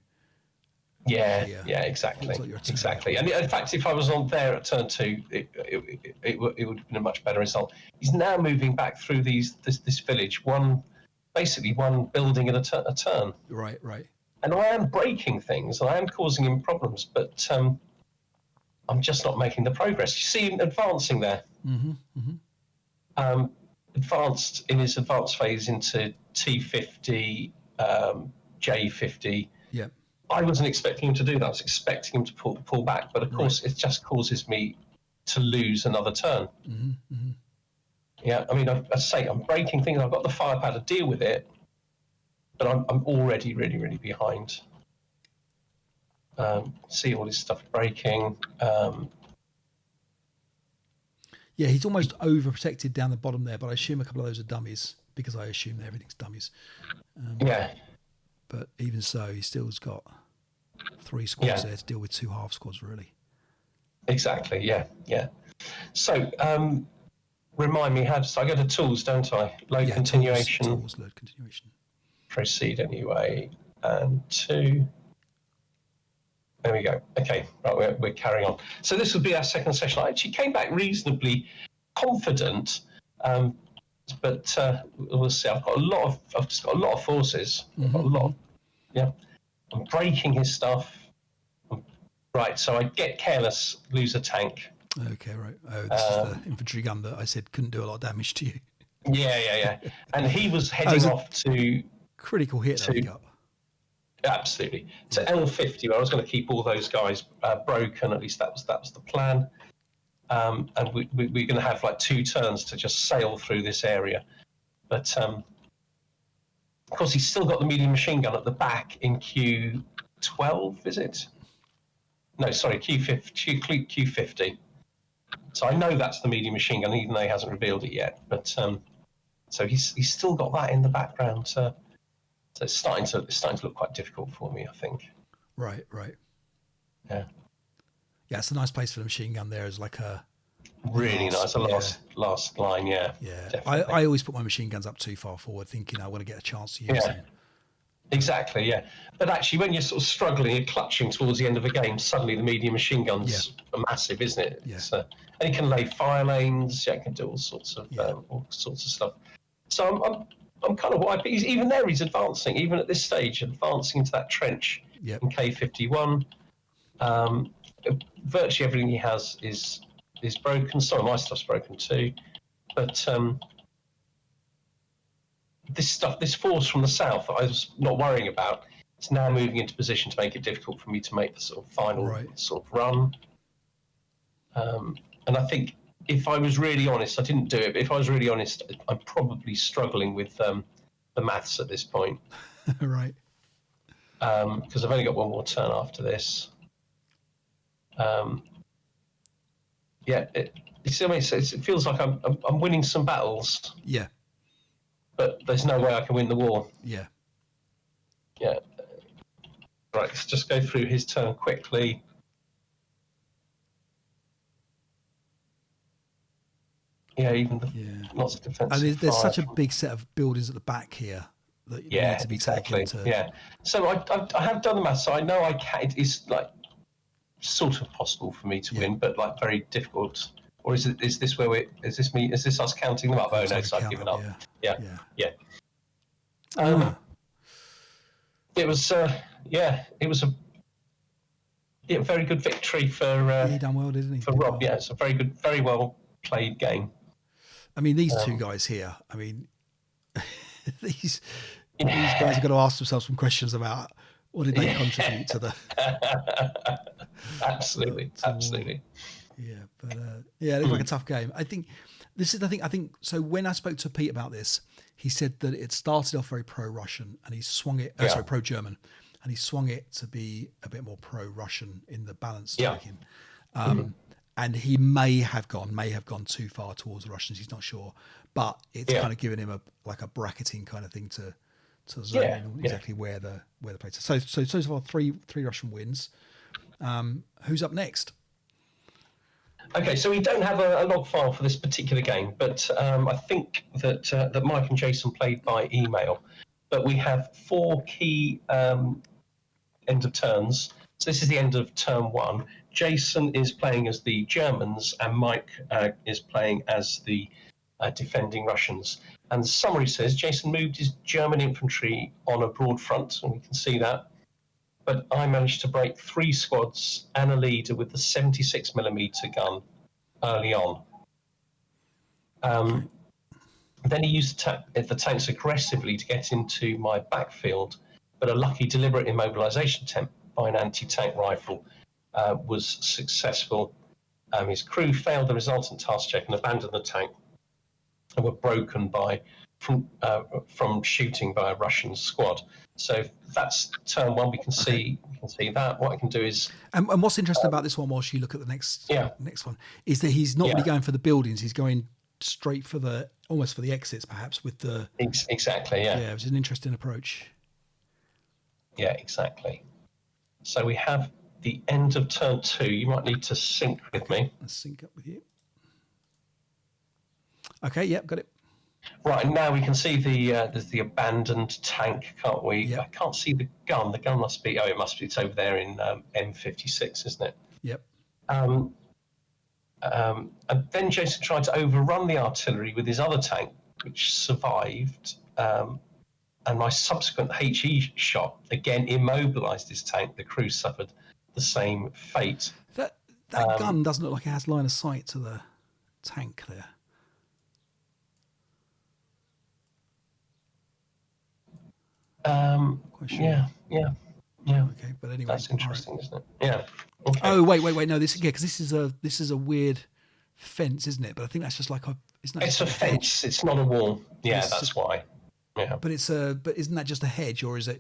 Yeah, exactly. Like exactly. And in fact, if I was on there at turn 2, it would have been a much better result. He's now moving back through this village, basically one building at a turn. Right. And I am breaking things, and I am causing him problems, but I'm just not making the progress. You see him advancing there. Advanced in his advanced phase into T50, J50. Yeah. I wasn't expecting him to do that. I was expecting him to pull back, but of course, it just causes me to lose another turn. Yeah, I mean, I say I'm breaking things. I've got the firepower to deal with it, but I'm already really, really behind. See all this stuff breaking. Yeah, he's almost overprotected down the bottom there, but I assume a couple of those are dummies because I assume that everything's dummies. Yeah. But even so, he still's got 3 squads there to deal with 2 half squads, really. Exactly. Yeah. Yeah. So, remind me, so I go to tools, don't I? Load continuation. Tools, load continuation. Proceed anyway. And 2. There we go. Okay, right, we're carrying on. So this will be our second session. I actually came back reasonably confident, but we'll see. I've just got a lot of forces. I've got a lot. I'm breaking his stuff. Right, so I get careless, lose a tank. Okay, right. Oh, this is the infantry gun that I said couldn't do a lot of damage to you. Yeah. And he was heading off to critical hit that he got. Absolutely. To L50, where I was going to keep all those guys broken. At least that was the plan. And we're going to have like 2 turns to just sail through this area. But of course, he's still got the medium machine gun at the back in Q12, is it? No, sorry, Q50. So I know that's the medium machine gun, even though he hasn't revealed it yet. But so he's still got that in the background. So it's starting to look quite difficult for me, I think. Right. Yeah, it's a nice place for the machine gun there. Is like a really nice. Last line, yeah. I always put my machine guns up too far forward, thinking I want to get a chance to use them. Exactly, yeah. But actually, when you're sort of struggling and clutching towards the end of a game, suddenly the medium machine gun's massive, isn't it? Yeah. And you can lay fire lanes. You can do all sorts of stuff. So I'm kind of even there. He's advancing, even at this stage, advancing into that trench in K51. Virtually everything he has is broken. Some of my stuff's broken too, but this force from the south that I was not worrying about, it's now moving into position to make it difficult for me to make the sort of final sort of run. And I think if I was really honest, I didn't do it, but if I was really honest, I'm probably struggling with the maths at this point. Right. Because I've only got one more turn after this. You see what I mean? So it feels like I'm winning some battles. Yeah. But there's no way I can win the war. Yeah. Yeah. Right, let's just go through his turn quickly. Yeah, lots of defensive. And there's such a big set of buildings at the back here that need to be taken to. Yeah. So I have done the maths, so I know I can. It's like sort of possible for me to win, but like very difficult. Or is this us counting them up? Oh no, so I've given up. Yeah. It was a very good victory for he done well, didn't he? For Rob. Yeah, it's a very well played game. I mean, these 2 guys here. I mean, these guys have got to ask themselves some questions about what did they contribute to the. Absolutely. Yeah, but it looked like a tough game. I think this is the thing. I think so. When I spoke to Pete about this, he said that it started off very pro-Russian, and he swung it. Pro-German, and he swung it to be a bit more pro-Russian in the balance taking. And he may have gone too far towards the Russians. He's not sure, but it's kind of given him a bracketing kind of thing to zone in exactly where the place is. So far, three Russian wins. Who's up next? Okay, so we don't have a log file for this particular game, but I think that Mike and Jason played by email. But we have 4 key end of turns. So this is the end of turn 1. Jason is playing as the Germans, and Mike is playing as the defending Russians. And the summary says Jason moved his German infantry on a broad front, and we can see that. But I managed to break 3 squads and a leader with the 76mm gun early on. Then he used the tanks aggressively to get into my backfield, but a lucky deliberate immobilization attempt by an anti-tank rifle was successful. His crew failed the resultant task check and abandoned the tank, and were broken from shooting by a Russian squad. So that's turn one. We can see that. What I can do is, and what's interesting about this one, whilst you look at the next one, is that he's not really going for the buildings. He's going straight for almost for the exits, perhaps with the exactly. Yeah, which is an interesting approach. Yeah, exactly. So we have the end of turn 2. You might need to sync with me. Let's sync up with you. Okay, yep, got it. Right, and now we can see there's the abandoned tank, can't we? Yep. I can't see the gun. The gun must be. Oh, it must be. It's over there in M56, isn't it? Yep. And then Jason tried to overrun the artillery with his other tank, which survived. And my subsequent HE shot again immobilized his tank. The crew suffered the same fate. That gun doesn't look like it has line of sight to the tank there. Quite sure. Yeah. Okay, but anyway, that's interesting, isn't it? Yeah. Okay. Oh wait, no, this because this is a weird fence, isn't it? But I think that's just like it's a fence. It's not a wall. Yeah, that's why. Yeah. But isn't that just a hedge, or is there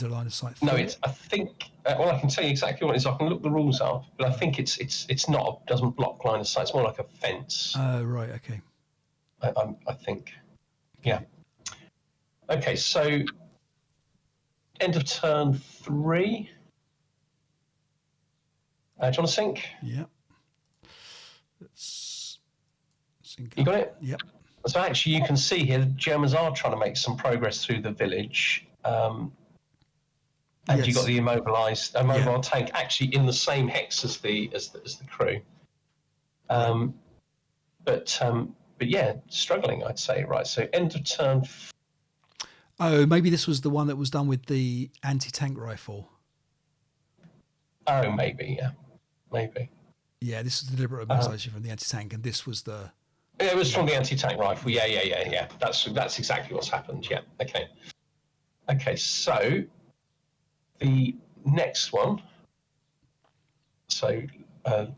a line of sight? No, I think. Well, I can tell you exactly what it is. I can look the rules up, but I think it's not. Doesn't block line of sight. It's more like a fence. Oh, right. Okay. I think. Yeah. Okay, so end of turn 3. Do you want to sync? Yeah. Let's sync up. You got it? Yep. So actually, you can see here the Germans are trying to make some progress through the village, and you've got the immobilized mobile tank actually in the same hex as the crew. But yeah, struggling, I'd say. Right. So end of turn. Oh, maybe this was the one that was done with the anti-tank rifle. Oh, maybe, yeah. Maybe. Yeah, this is the deliberate immobilization from the anti-tank, and this was the... Yeah, it was from the anti-tank rifle. Yeah. That's exactly what's happened, yeah. Okay, so the next one. So, turn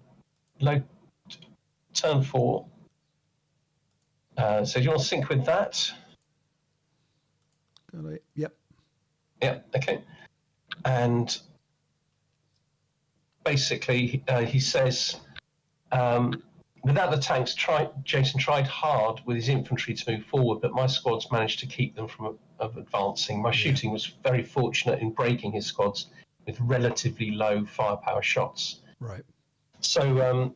4. So do you want to sync with that? Got it. Yep. Yeah, okay. And basically, he says, without the tanks, Jason tried hard with his infantry to move forward, but my squads managed to keep them from advancing. My shooting was very fortunate in breaking his squads with relatively low firepower shots. Right. So,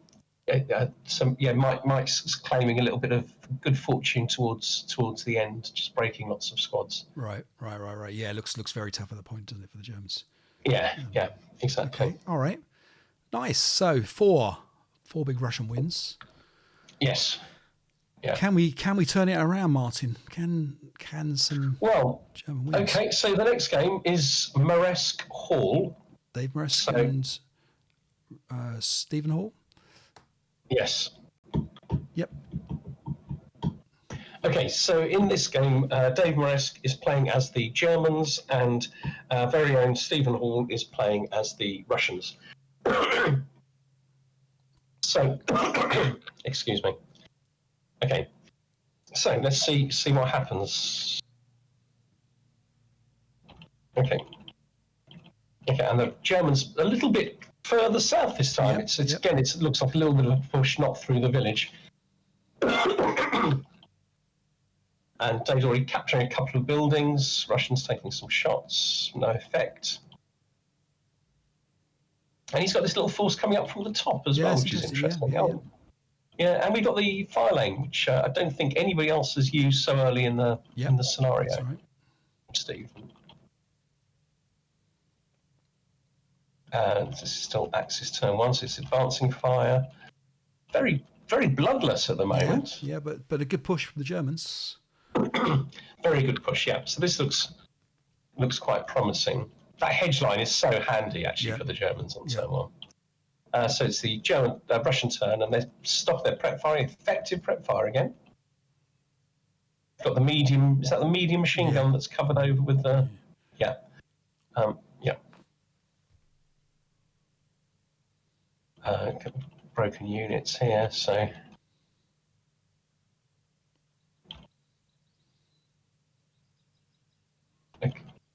Mike's claiming a little bit of good fortune towards the end, just breaking lots of squads. Right. Yeah, it looks very tough at the point, doesn't it, for the Germans? Yeah, exactly. Okay, all right. Nice. So four big Russian wins. Yes. Yeah. Can we turn it around, Martin? Can some German wins? Okay, so the next game is Maresk Hall. Dave Maresk and Stephen Hall. Yes. Yep. Okay, so in this game, Dave Maresk is playing as the Germans, and very own Stephen Hall is playing as the Russians. So, excuse me. Okay, so let's see what happens. Okay, and the Germans a little bit further south this time. Again, it looks like a little bit of a push, not through the village. And Dave's already capturing a couple of buildings. Russians taking some shots, no effect. And he's got this little force coming up from the top as well, which is interesting. Yeah, and we've got the fire lane, which I don't think anybody else has used so early in the scenario. That's right. Steve. And this is still Axis turn 1, so it's advancing fire. Very, very bloodless at the moment. Yeah, but a good push from the Germans. Very good push, yeah. So this looks quite promising. That hedge line is so handy, actually, for the Germans on turn 1. So it's the Russian turn, and they stop their prep fire, effective prep fire again. Got the medium. Is that the medium machine gun that's covered over with the Yeah. Yeah. Broken units here, so.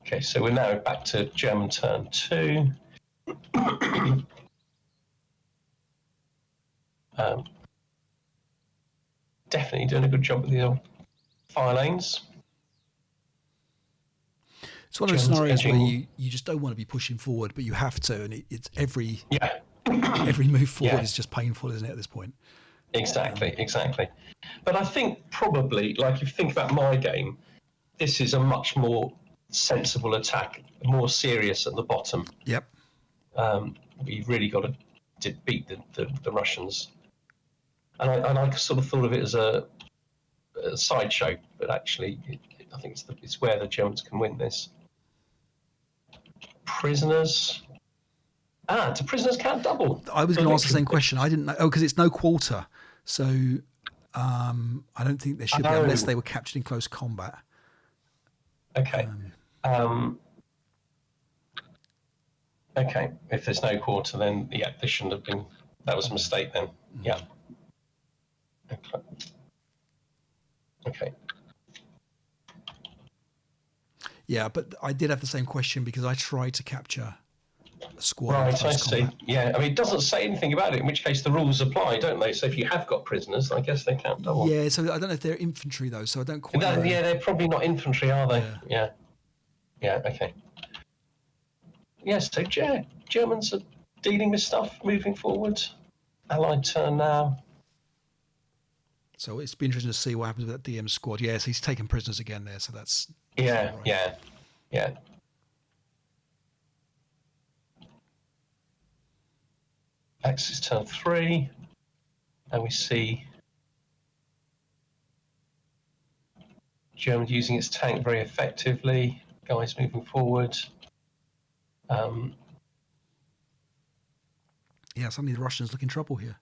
Okay, so we're now back to German turn 2. Definitely doing a good job with the fire lanes. It's one of those scenarios where you just don't want to be pushing forward, but you have to, and it's every move forward is just painful, isn't it, at this point? Exactly. But I think probably, like if you think about my game, this is a much more sensible attack, more serious at the bottom. Yep. You've really got to beat the Russians. And I sort of thought of it as a sideshow, but actually, I think it's where the Germans can win this. Prisoners. Do prisoners count double? I was going to ask the same question. I didn't know. Oh, because it's no quarter. So I don't think there should be unless they were captured in close combat. Okay. Okay. If there's no quarter, then this shouldn't have been. That was a mistake then. Yeah. Okay. Yeah, but I did have the same question because I tried to capture a squad. Right, I see. Yeah, I mean, it doesn't say anything about it, in which case the rules apply, don't they? So if you have got prisoners, I guess they count double. Yeah, so I don't know if they're infantry, though, so I don't quite know. Yeah, they're probably not infantry, are they? Yeah, okay. Yes, so Germans are dealing with stuff, moving forward. Allied turn now. So it's been interesting to see what happens with that DM squad. Yes, he's taken prisoners again there, so that's... Yeah. Axis turn 3, and we see Germany using its tank very effectively. Guys moving forward. Yeah, suddenly the Russians look in trouble here.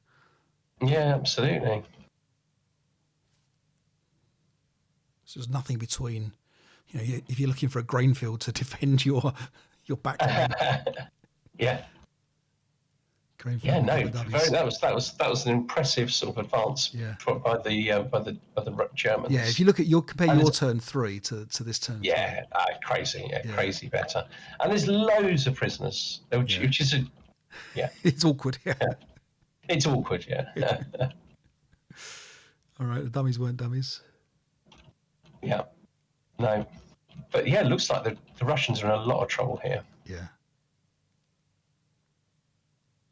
Yeah, absolutely. So there's nothing between, if you're looking for a grain field to defend your backline. Yeah. That was an impressive sort of advance by the Germans. Yeah, if you compare your turn 3 to this turn 3. Crazy, crazy better. And there's loads of prisoners, which is it's awkward. Yeah. It's awkward. Yeah. All right, the dummies weren't dummies. Yeah, no, but it looks like the Russians are in a lot of trouble here. Yeah.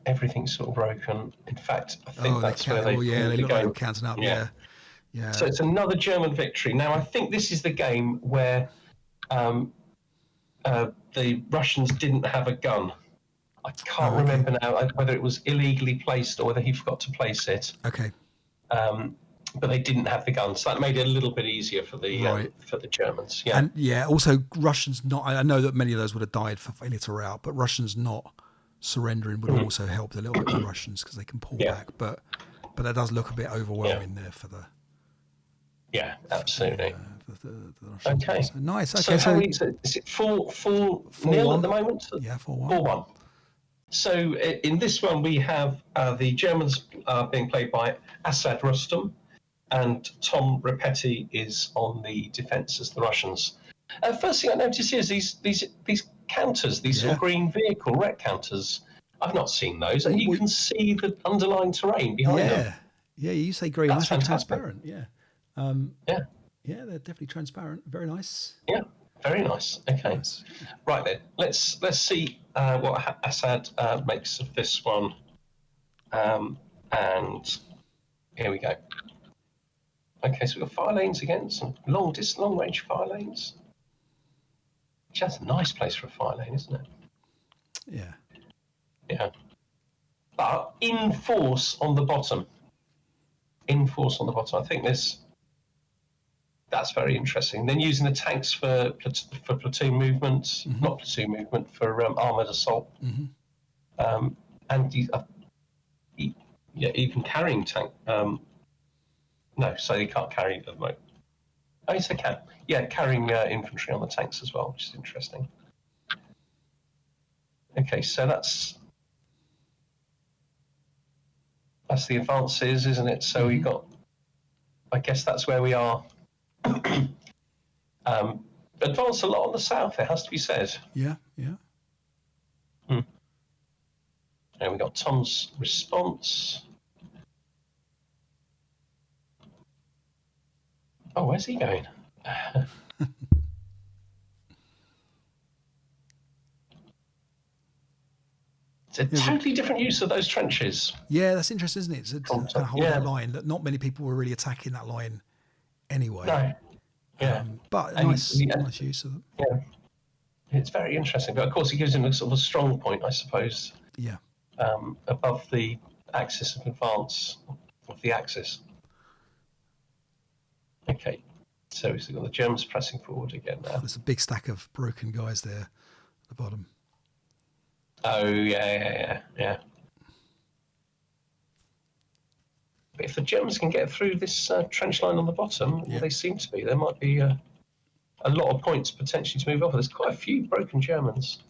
Everything's sort of broken. In fact, I think that's where they look like they're counting up. Yeah. So it's another German victory. Now, I think this is the game where the Russians didn't have a gun. I can't remember now whether it was illegally placed or whether he forgot to place it. Okay. But they didn't have the gun, so that made it a little bit easier for the Germans. Yeah. And also Russians not. I know that many of those would have died for failure to rout, but Russians not surrendering would also help a little bit with Russians because they can pull back. But that does look a bit overwhelming there for the. Yeah, absolutely. The okay. So, nice. Okay. So is it 4-0 at the moment? Yeah, 4-1. 4-1. So in this one we have the Germans being played by Asad Rustam, and Tom Repetti is on the defence as the Russians. First thing I noticed is these counters, these sort of green vehicle wreck counters. I've not seen those, and you can see the underlying terrain behind them. Yeah, you say green. That's fantastic. Transparent. Yeah. Yeah, they're definitely transparent. Very nice. Yeah, very nice. Okay, nice. Right then, let's see what Assad makes of this one, and here we go. Okay, so we've got fire lanes again, some long range fire lanes. Which that's a nice place for a fire lane, isn't it? Yeah. Yeah. But in force on the bottom. I think that's very interesting. Then using the tanks for platoon movement, not platoon movement, for armoured assault. Mm-hmm. And even carrying tank. No, so you can't carry at the moment. Oh, it's a can. Yeah, carrying infantry on the tanks as well, which is interesting. Okay, so that's the advances, isn't it? So we've got, I guess that's where we are. Advanced a lot on the south, it has to be said. Yeah. And we got Tom's response. Oh, where's he going? It's a totally different use of those trenches. Yeah, that's interesting, isn't it? To kind of hold that line. That not many people were really attacking that line anyway. No. Yeah. But nice use of them. Yeah. It's very interesting. But of course, it gives him a sort of a strong point, I suppose. Yeah. Above the axis of advance of the axis. Okay. So we've got the Germans pressing forward again now. There's a big stack of broken guys there at the bottom. Oh, yeah. But if the Germans can get through this trench line on the bottom, well, they seem to be. There might be a lot of points potentially to move off. There's quite a few broken Germans.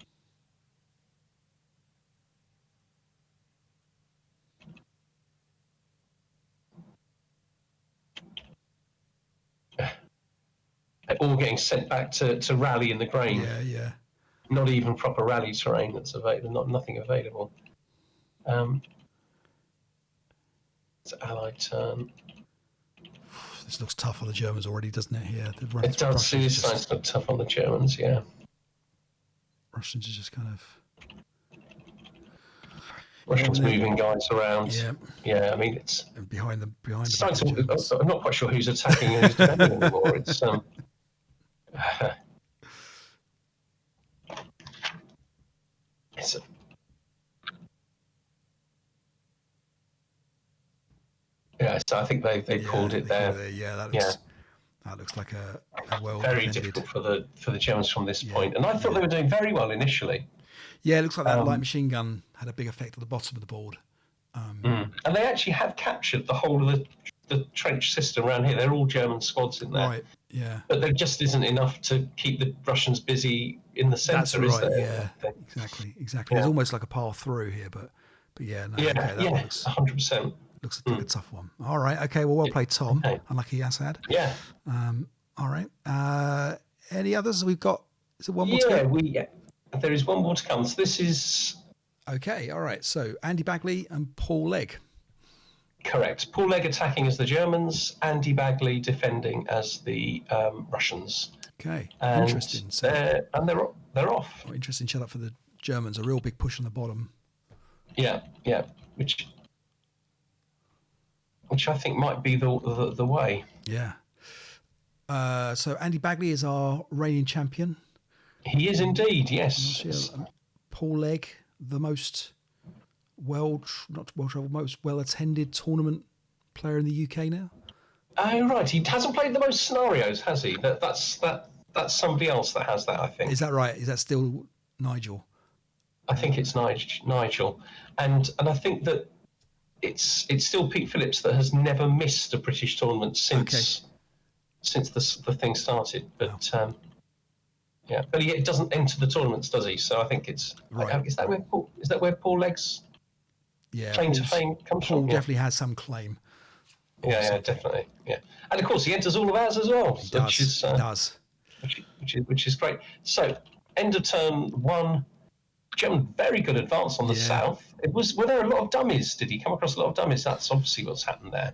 They're all getting sent back to rally in the grain. Yeah. Not even proper rally terrain that's available. Nothing available. It's Allied turn. This looks tough on the Germans already, doesn't it? Here, it does. It is starting to look tough on the Germans. Yeah. Russians are just kind of. Russians moving guys around. Yeah. I mean, it's behind the I'm not quite sure who's attacking and who's defending anymore. It's so I think they called it there. That looks like a well very defended. difficult for the Germans from this point. And I thought they were doing very well initially. Yeah, it looks like that light machine gun had a big effect at the bottom of the board. And they actually have captured the whole of the trench system around here. They're all German squads in there. Right, yeah. But there just isn't enough to keep the Russians busy in the centre, is there? Yeah, exactly. Yeah. There's almost like a path through here, but yeah. No, that looks 100%. Looks like a tough one. All right, okay, well played, Tom. Okay. Unlucky Assad. Yeah. All right. Any others we've got? Is it one more to go? There is one more to come. So this is... Okay, all right. So Andy Bagley and Paul Legg. Correct. Paul Legg attacking as the Germans, Andy Bagley defending as the Russians. Okay, and interesting. So, they're off. Interesting setup for the Germans. A real big push on the bottom. Yeah. Which I think might be the way. Yeah. So Andy Bagley is our reigning champion. He is indeed, yes. Paul Legg, the most most well-attended tournament player in the UK now. Oh, right. He hasn't played the most scenarios, has he? That's somebody else that has that, I think. Is that right? Is that still Nigel? I think it's Nigel. And I think that it's still Pete Phillips that has never missed a British tournament since the thing started. But but he doesn't enter the tournaments, does he? So I think it's right. Is that where Paul Legg's claim to fame comes from? Paul definitely has some claim. Yeah, definitely. Yeah, and of course he enters all of ours as well, he does. Which is great. So end of turn one. German very good advance on the south. Were there a lot of dummies? Did he come across a lot of dummies? That's obviously what's happened there.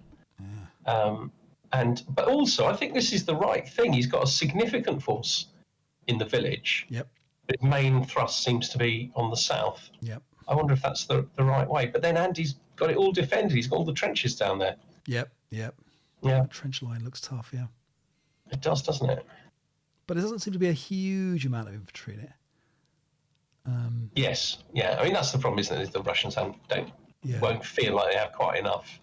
But also I think this is the right thing. He's got a significant force in the village. Yep. His main thrust seems to be on the south. Yep. I wonder if that's the right way. But then Andy's got it all defended. He's got all the trenches down there. Yep. Yeah. The trench line looks tough, yeah. It does, doesn't it? But there doesn't seem to be a huge amount of infantry in it. Yes, yeah. I mean, that's the problem, isn't it? Is the Russians won't feel like they have quite enough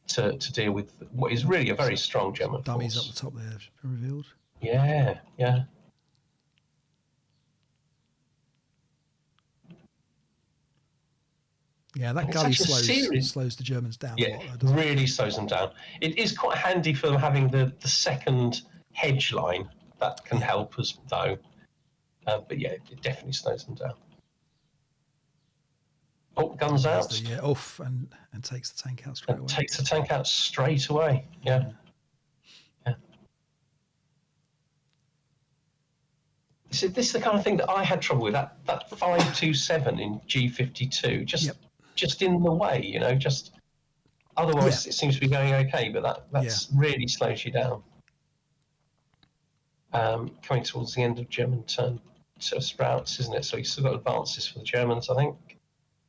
to deal with what is really a very strong German dummies force. Up the top there revealed. Yeah. Yeah, that gully slows the Germans down a lot. Really slows them down. It is quite handy for them having the second hedge line. That can help us, though. But yeah, it definitely slows them down. Oh, guns out. Off and takes the tank out straight away. Takes the tank out straight away. Yeah. So this is the kind of thing that I had trouble with. That 527 in G52, just in the way, you know. Just otherwise, it seems to be going okay, but that's really slows you down. Coming towards the end of German turn to sprouts, isn't it? So you've still got advances for the Germans, I think.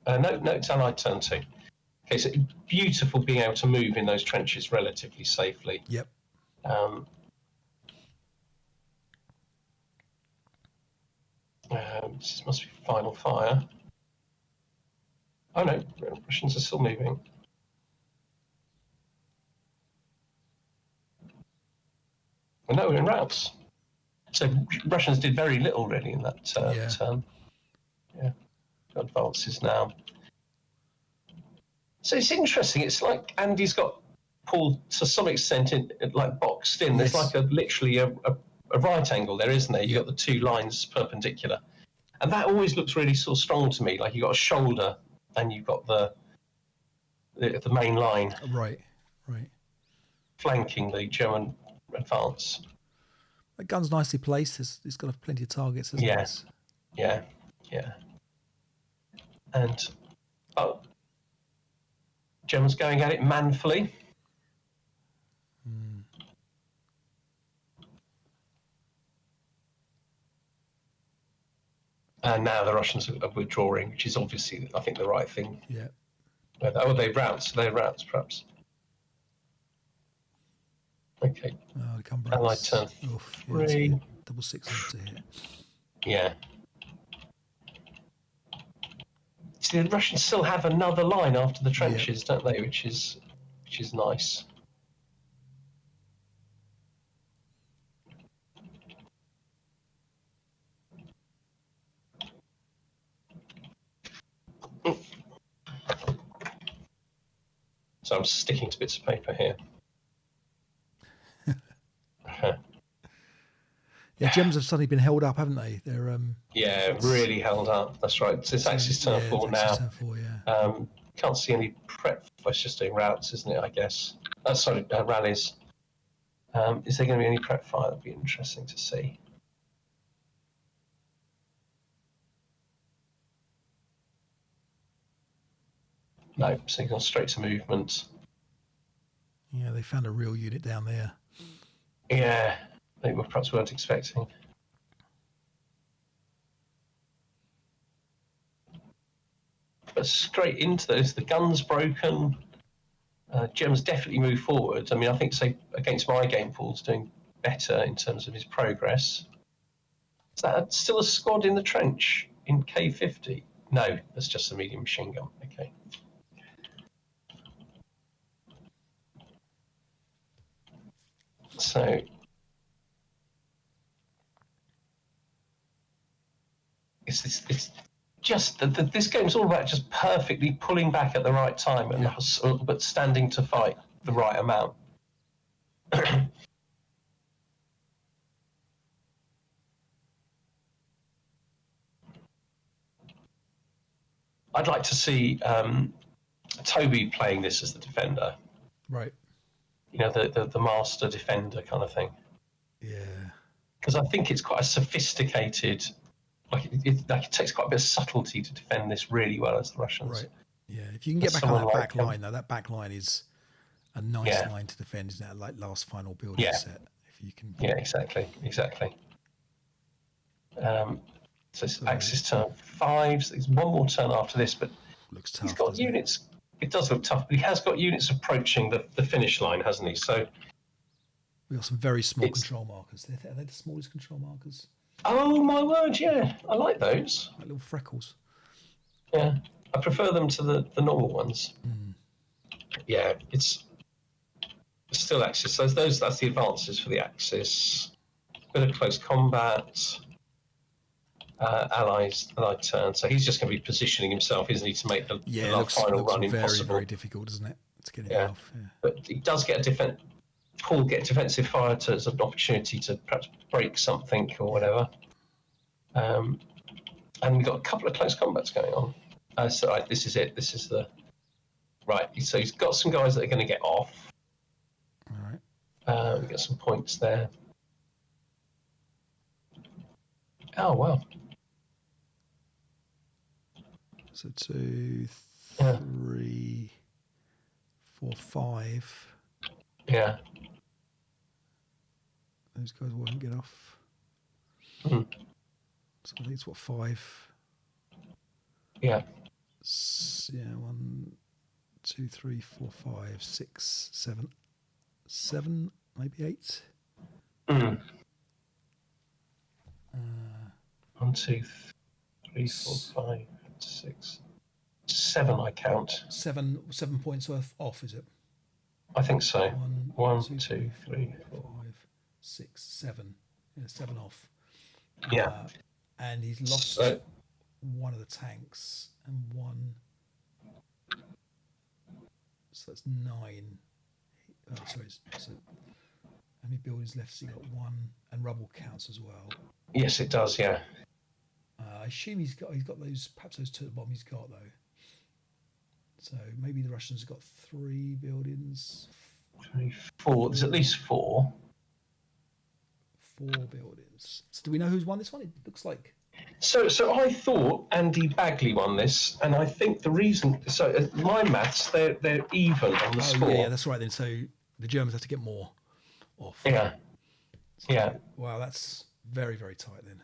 No, it's Allied turn 2. Okay, so beautiful being able to move in those trenches relatively safely. Yep. This must be final fire. Oh no, Russians are still moving. Well, no, we're in routes. So Russians did very little really in that turn. Yeah, got advances now. So it's interesting. It's like Andy's got Paul to some extent like boxed in. There's like literally a right angle there, isn't there? You've got the two lines perpendicular. And that always looks really sort of strong to me. Like you've got a shoulder and you've got the main line. Right. Flanking the German advance. The gun's nicely placed. It's got plenty of targets, hasn't it? Yeah. And Germans going at it manfully. And now the Russians are withdrawing, which is obviously, I think, the right thing. Yeah. Oh, they routes. They're routes, perhaps. Okay. Allied turn 3. Double 6 to hit. Yeah. See, the Russians still have another line after the trenches, don't they? Which is nice. So I'm sticking to bits of paper here. Yeah, Germans have suddenly been held up, haven't they? They're really held up. That's right. It's Axis turn 4 now. Turn 4, yeah. Can't see any prep. It's just doing routes, isn't it? I guess. Rallies. Is there going to be any prep fire? That'd be interesting to see. No, so you've gone straight to movement. Yeah, they found a real unit down there. Yeah, they perhaps weren't expecting. But straight into those, the gun's broken. Germans definitely move forward. I mean, I think, say, against my game, Paul's doing better in terms of his progress. Is that still a squad in the trench in K50? No, that's just a medium machine gun. Okay. So it's just this game's all about just perfectly pulling back at the right time but standing to fight the right amount. I'd like to see Toby playing this as the defender. Right. You know, the master defender kind of thing. Yeah. Because I think it's quite a sophisticated, it takes quite a bit of subtlety to defend this really well as the Russians. Right. Yeah. If you can get back on that back line, though, that back line is a nice line to defend, isn't it? Like last final building set. If you can. Yeah, exactly. So it's Axis turn 5. So there's one more turn after this, but looks tough. He's got units. It does look tough, but he has got units approaching the finish line, hasn't he? So we've got some very small control markers. Are they the smallest control markers? Oh my word! Yeah, I like those. Like little freckles. Yeah, I prefer them to the normal ones. Yeah, it's still Axis. So that's the advances for the Axis. Bit of close combat. Allied turn. So he's just going to be positioning himself, isn't he, to make the final run impossible. Very difficult, isn't it, to get it off? Yeah. But he does get a get defensive fire as an opportunity to perhaps break something or whatever. And we've got a couple of close combats going on. So right, this is it. This is the right. So he's got some guys that are going to get off. All right. We got some points there. Oh wow. So 2, 3, 4, 5. Yeah. Those guys won't get off. Mm. So I think it's what, 5? Yeah. Yeah, 1, 2, 3, 4, 5, 6, 7, 7, maybe 8. Mm. 1, 2, 3, 4, 5, 6, 7. I count. 7 points worth off, is it? I think so. 1, 2, 3, 4, 5, 6, 7. Yeah, 7 off. Yeah. And he's lost one of the tanks and 1. So that's 9. Oh, sorry. So how many buildings left? So you got 1, and rubble counts as well. Yes, it does. Yeah. I assume he's got those, perhaps those 2 at the bottom he's got though. So maybe the Russians have got 3 buildings. 3, 4. There's at least 4. 4 buildings. So do we know who's won this one? It looks like. So I thought Andy Bagley won this, and I think the reason. So my maths, they're even on the score. Yeah, that's right then. So the Germans have to get more off. Yeah. So, Yeah. Wow, that's very, very tight then.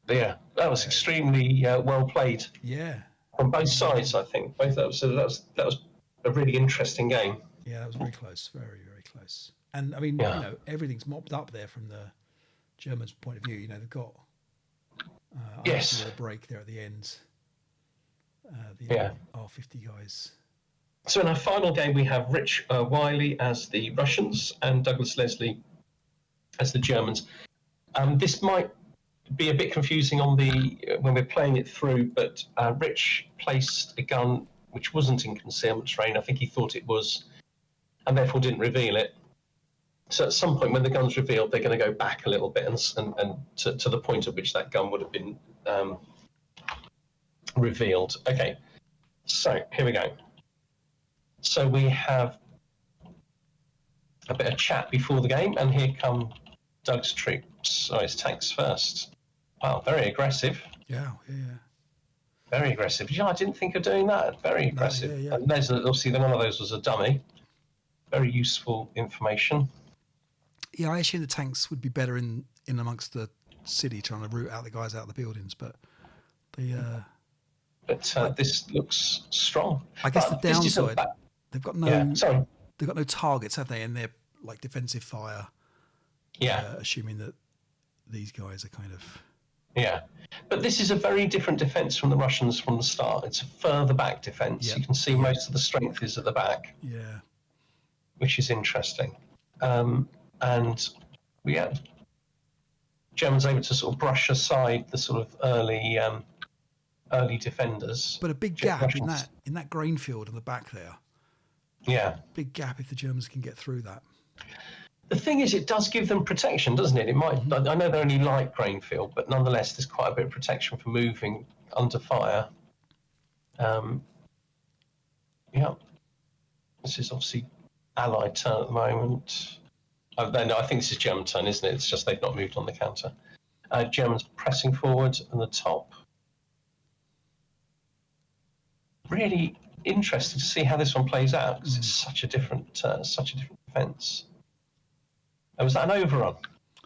Yeah, that was extremely well played. Yeah. On both sides, I think. That was a really interesting game. Yeah, that was very close. Very, very close. And I mean, you know, everything's mopped up there from the Germans' point of view. You know, they've got yes, a break there at the end. The R50 guys. So in our final game, we have Rich Wiley as the Russians and Douglas Leslie as the Germans. This might be a bit confusing on when we're playing it through, but Rich placed a gun which wasn't in concealment range. I think he thought it was, and therefore didn't reveal it. So at some point when the gun's revealed, they're going to go back a little bit and to the point at which that gun would have been revealed. Okay, so here we go. So we have a bit of chat before the game, and here come Doug's troops. Oh, his tanks first. Wow, very aggressive. Yeah. Very aggressive. Yeah, I didn't think of doing that. Very aggressive. No, yeah. And there's obviously one of those was a dummy. Very useful information. Yeah, I assume the tanks would be better in amongst the city, trying to root out the guys out of the buildings, but they. But this looks strong. I guess the downside, they've got no. Yeah, sorry. They've got no targets, have they? And they're like defensive fire. Yeah. Assuming that these guys are kind of. Yeah, but this is a very different defence from the Russians from the start. It's a further back defence. Yeah. You can see most of the strength is at the back. Yeah. Which is interesting. And Germans able to sort of brush aside the sort of early defenders. But a big gap in that grain field in the back there. Yeah. Big gap if the Germans can get through that. The thing is, it does give them protection, doesn't it? It might. Mm-hmm. I know they're only light grain field, but nonetheless, there's quite a bit of protection for moving under fire. Yeah. This is obviously Allied turn at the moment. No, I think this is German turn, isn't it? It's just they've not moved on the counter. Germans pressing forward on the top. Really interesting to see how this one plays out because it's such a different defence. Was that an overrun?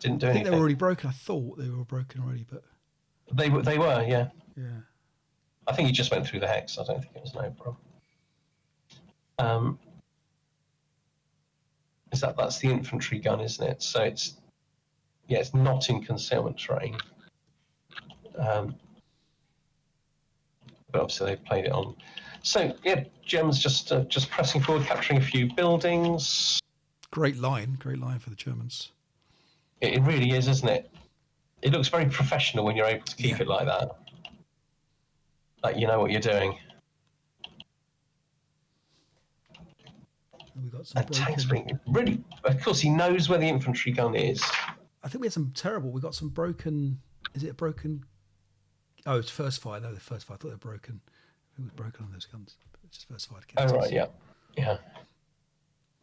Didn't do anything. I think they were already broken. I thought they were broken already, but they were, yeah. Yeah. I think he just went through the hex. I don't think it was an overrun. That's the infantry gun, isn't it? So it's not in concealment terrain. But obviously they've played it on. So yeah, Germans just pressing forward, capturing a few buildings. Great line for the Germans. It really is, isn't it? It looks very professional when you're able to keep it like that. Like you know what you're doing. And we've got some tank's broken. being really. Of course, he knows where the infantry gun is. I think we had some terrible. We got some broken. Is it a broken? Oh, it's first fire. No, the first fire. I thought they were broken. It was broken on those guns. But it's just first fire counters. Oh right, yeah.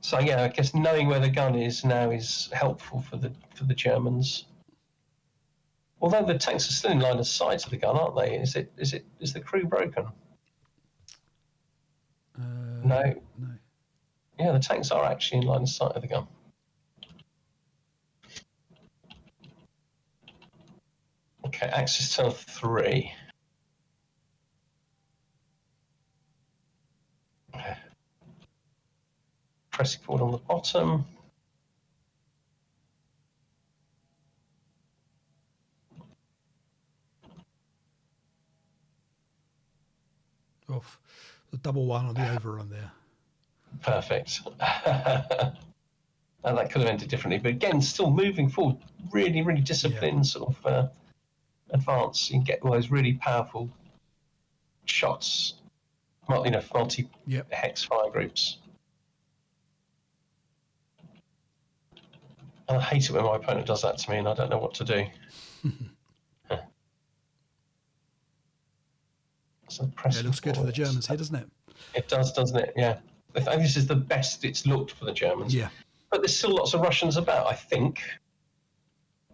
So yeah, I guess knowing where the gun is now is helpful for the Germans. Although the tanks are still in line of sight of the gun, aren't they? Is the crew broken? No. Yeah, the tanks are actually in line of sight of the gun. Okay, Axis turn 3. Pressing forward on the bottom. Off. The double one on the overrun there. Perfect. And that could have ended differently, but again, still moving forward, really, really disciplined sort of advance. You can get all those really powerful shots, multi-hex fire groups. And I hate it when my opponent does that to me and I don't know what to do. So it looks good for the Germans here, doesn't it? It does, doesn't it? Yeah. I think this is the best it's looked for the Germans. Yeah. But there's still lots of Russians about, I think,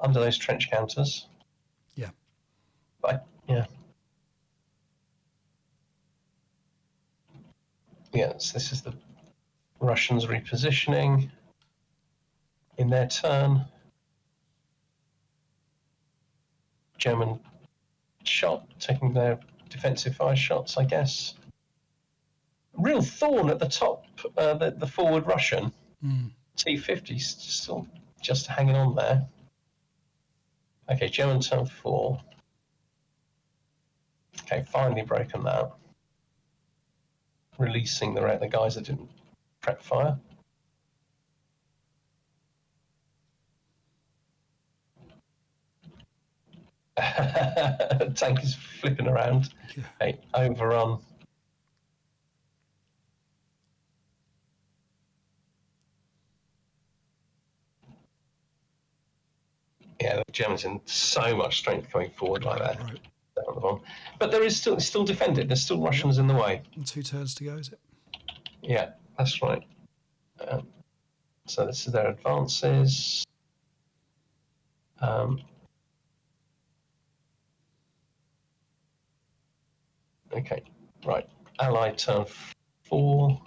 under those trench counters. Yeah. But, yeah. Yes, this is the Russians repositioning in their turn. German shot, taking their defensive fire shots, I guess. Real thorn at the top, the forward Russian. T-50's still just hanging on there. Okay, German turn 4. Okay, finally broken that. Releasing the guys that didn't prep fire. Tank is flipping around. Yeah. Okay, overrun. Yeah, the Germans in so much strength coming forward like that. Right. But there is still defended. There's still Russians in the way. And 2 turns to go, is it? Yeah, that's right. So this is their advances. Okay, right. Allied turn 4.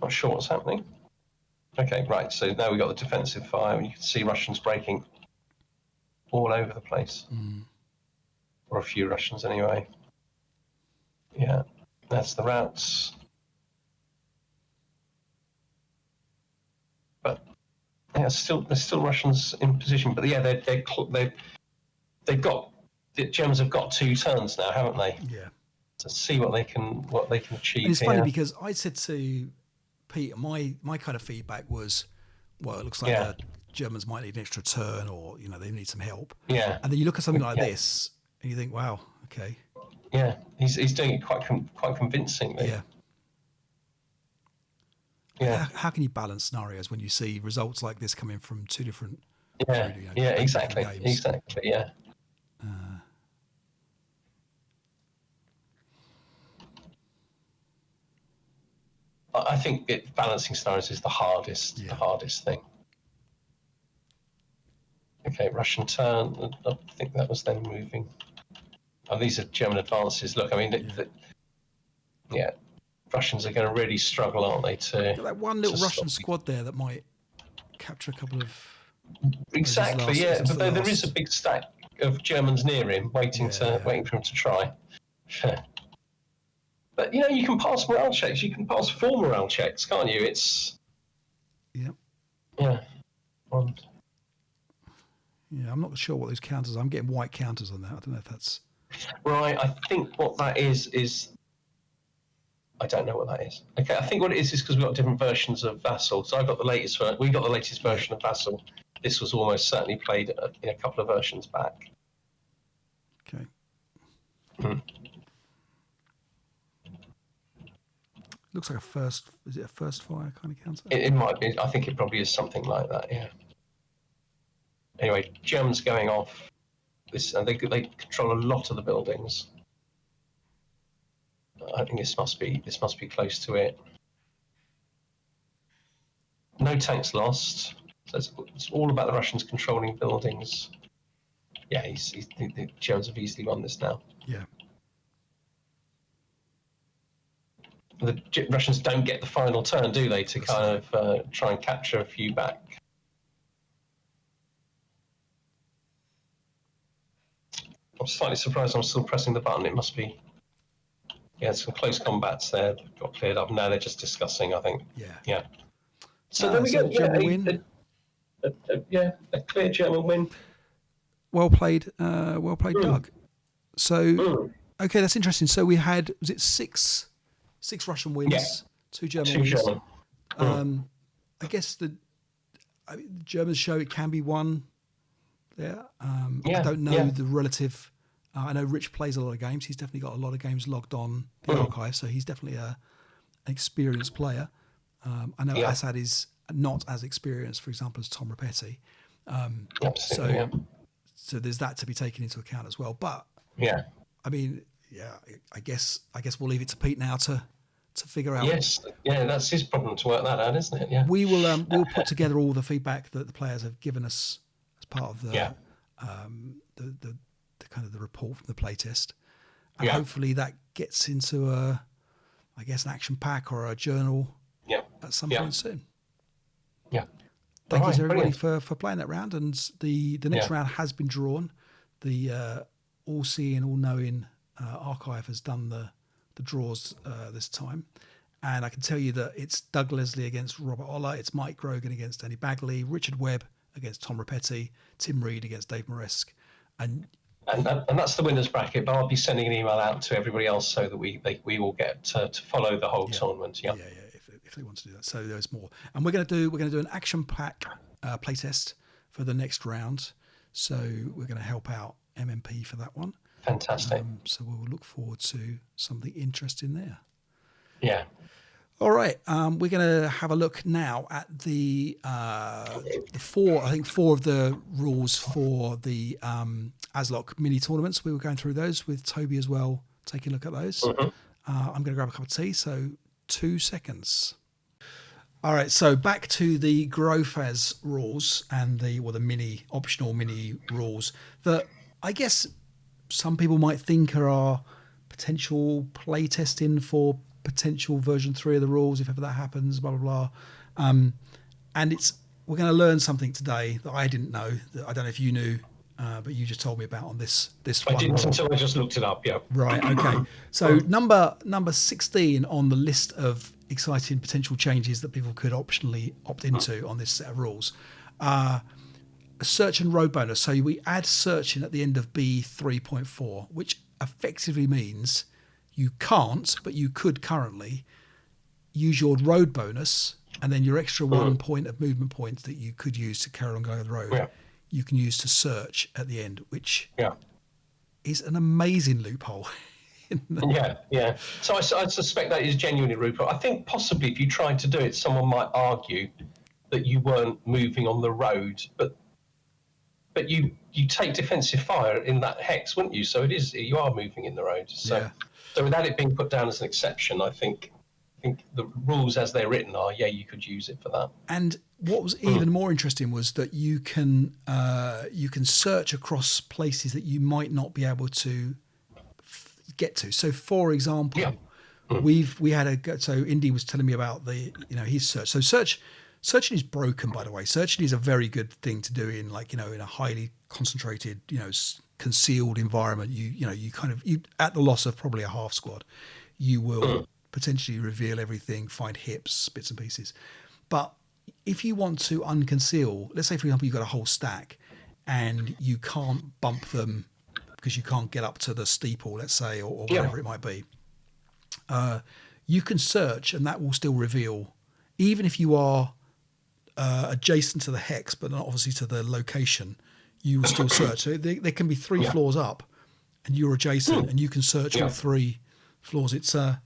Not sure what's happening. Okay, right. So now we've got the defensive fire, and you can see Russians breaking all over the place. Or a few Russians anyway. Yeah, that's the routes. But yeah, there's still Russians in position. But yeah, they've got, the Germans have got 2 turns now, haven't they? Yeah. To see what they can achieve. And it's funny because I said to Pete, my kind of feedback was, well, it looks like the Germans might need an extra turn, or they need some help. Yeah. And then you look at something like this, and you think, wow, okay. Yeah, he's doing it quite convincingly. Yeah. Yeah. How can you balance scenarios when you see results like this coming from 2 different? Exactly. Yeah. I think balancing scenarios is the hardest thing. Okay, Russian turn. I think that was them moving. Oh, these are German advances. Look, I mean, Russians are going to really struggle, aren't they? Got that one little Russian squad there that might capture a couple of. Exactly. But there is a big stack of Germans near him, waiting for him to try. But you can pass morale checks. You can pass 4 morale checks, can't you? It's yeah. Yeah, I'm not sure what those counters are. I'm getting white counters on that. I don't know if that's right. I think what that is I don't know what that is. Okay, I think what it is because we've got different versions of Vassal. So I got the latest. We got the latest version of Vassal. This was almost certainly played in a couple of versions back. Okay. Looks like a first. Is it a first fire kind of counter? It might be. I think it probably is something like that. Yeah. Anyway, Germans going off. This and they control a lot of the buildings. I think this must be close to it. No tanks lost. So it's all about the Russians controlling buildings. Yeah, the Germans have easily won this now. Yeah. The Russians don't get the final turn, do they, to kind of try and capture a few back? I'm slightly surprised I'm still pressing the button. It must be... Yeah, some close combats there got cleared up. Now they're just discussing, I think. Yeah. So there we go. German win. A clear German win. Well played, Doug. So, okay, that's interesting. So we had, was it six Russian wins, Yeah. 2 German Two wins. German. I guess the Germans show it can be won there. I don't know the relative. I know Rich plays a lot of games. He's definitely got a lot of games logged on the archive, so he's definitely an experienced player. I know Assad is not as experienced, for example, as Tom Rapetti. So there's that to be taken into account as well. But I mean, I guess we'll leave it to Pete now to figure out. Yes, that's his problem to work that out, isn't it? Yeah. We will we'll put together all the feedback that the players have given us as part of the kind of the report from the playtest, and hopefully that gets into an action pack or a journal at some point soon. Yeah. Thank you to everybody for playing that round, and the next round has been drawn. The all-seeing, all-knowing archive has done the draws this time, and I can tell you that it's Doug Leslie against Robert Oller, it's Mike Grogan against Danny Bagley, Richard Webb against Tom Rapetti, Tim Reed against Dave Moresk, and that's the winners bracket. But I'll be sending an email out to everybody else so that we will get to follow the whole tournament. Yeah. If they want to do that. So there's more, and we're going to do an action pack playtest for the next round. So we're going to help out MMP for that one. Fantastic. So we'll look forward to something interesting there. Yeah. All right. We're going to have a look now at the four of the rules for the ASLOC mini tournaments. We were going through those with Toby as well, taking a look at those. I'm going to grab a cup of tea. So 2 seconds. All right, so back to the Grofaz rules and the optional mini rules that I guess some people might think are potential play testing for potential version 3 of the rules, if ever that happens, blah, blah, blah. And we're going to learn something today that I didn't know, that I don't know if you knew, but you just told me about on this I one. didn't until I just looked it up, yeah. Right, okay. So number 16 on the list of exciting potential changes that people could optionally opt into on this set of rules. A search and road bonus. So we add searching at the end of B3.4, which effectively means you can't, but you could currently use your road bonus and then your extra 1 point of movement points that you could use to carry on going on the road. You can use to search at the end, which is an amazing loophole. So I suspect that is genuinely Rupert. I think possibly if you tried to do it, someone might argue that you weren't moving on the road, but you take defensive fire in that hex, wouldn't you? So you are moving in the road. So without it being put down as an exception, I think the rules as they're written are you could use it for that. And what was even more interesting was that you can search across places that you might not be able to get to. So for example, we had so Indy was telling me about his search. So searching is broken, by the way. Searching is a very good thing to do in in a highly concentrated, concealed environment. You at the loss of probably a half squad, you will potentially reveal everything, find hips, bits and pieces. But if you want to unconceal, let's say for example you've got a whole stack and you can't bump them because you can't get up to the steeple, let's say, or whatever it might be, you can search and that will still reveal, even if you are adjacent to the hex, but not obviously to the location, you will still search. So there can be 3 floors up and you're adjacent and you can search all 3 floors. It's a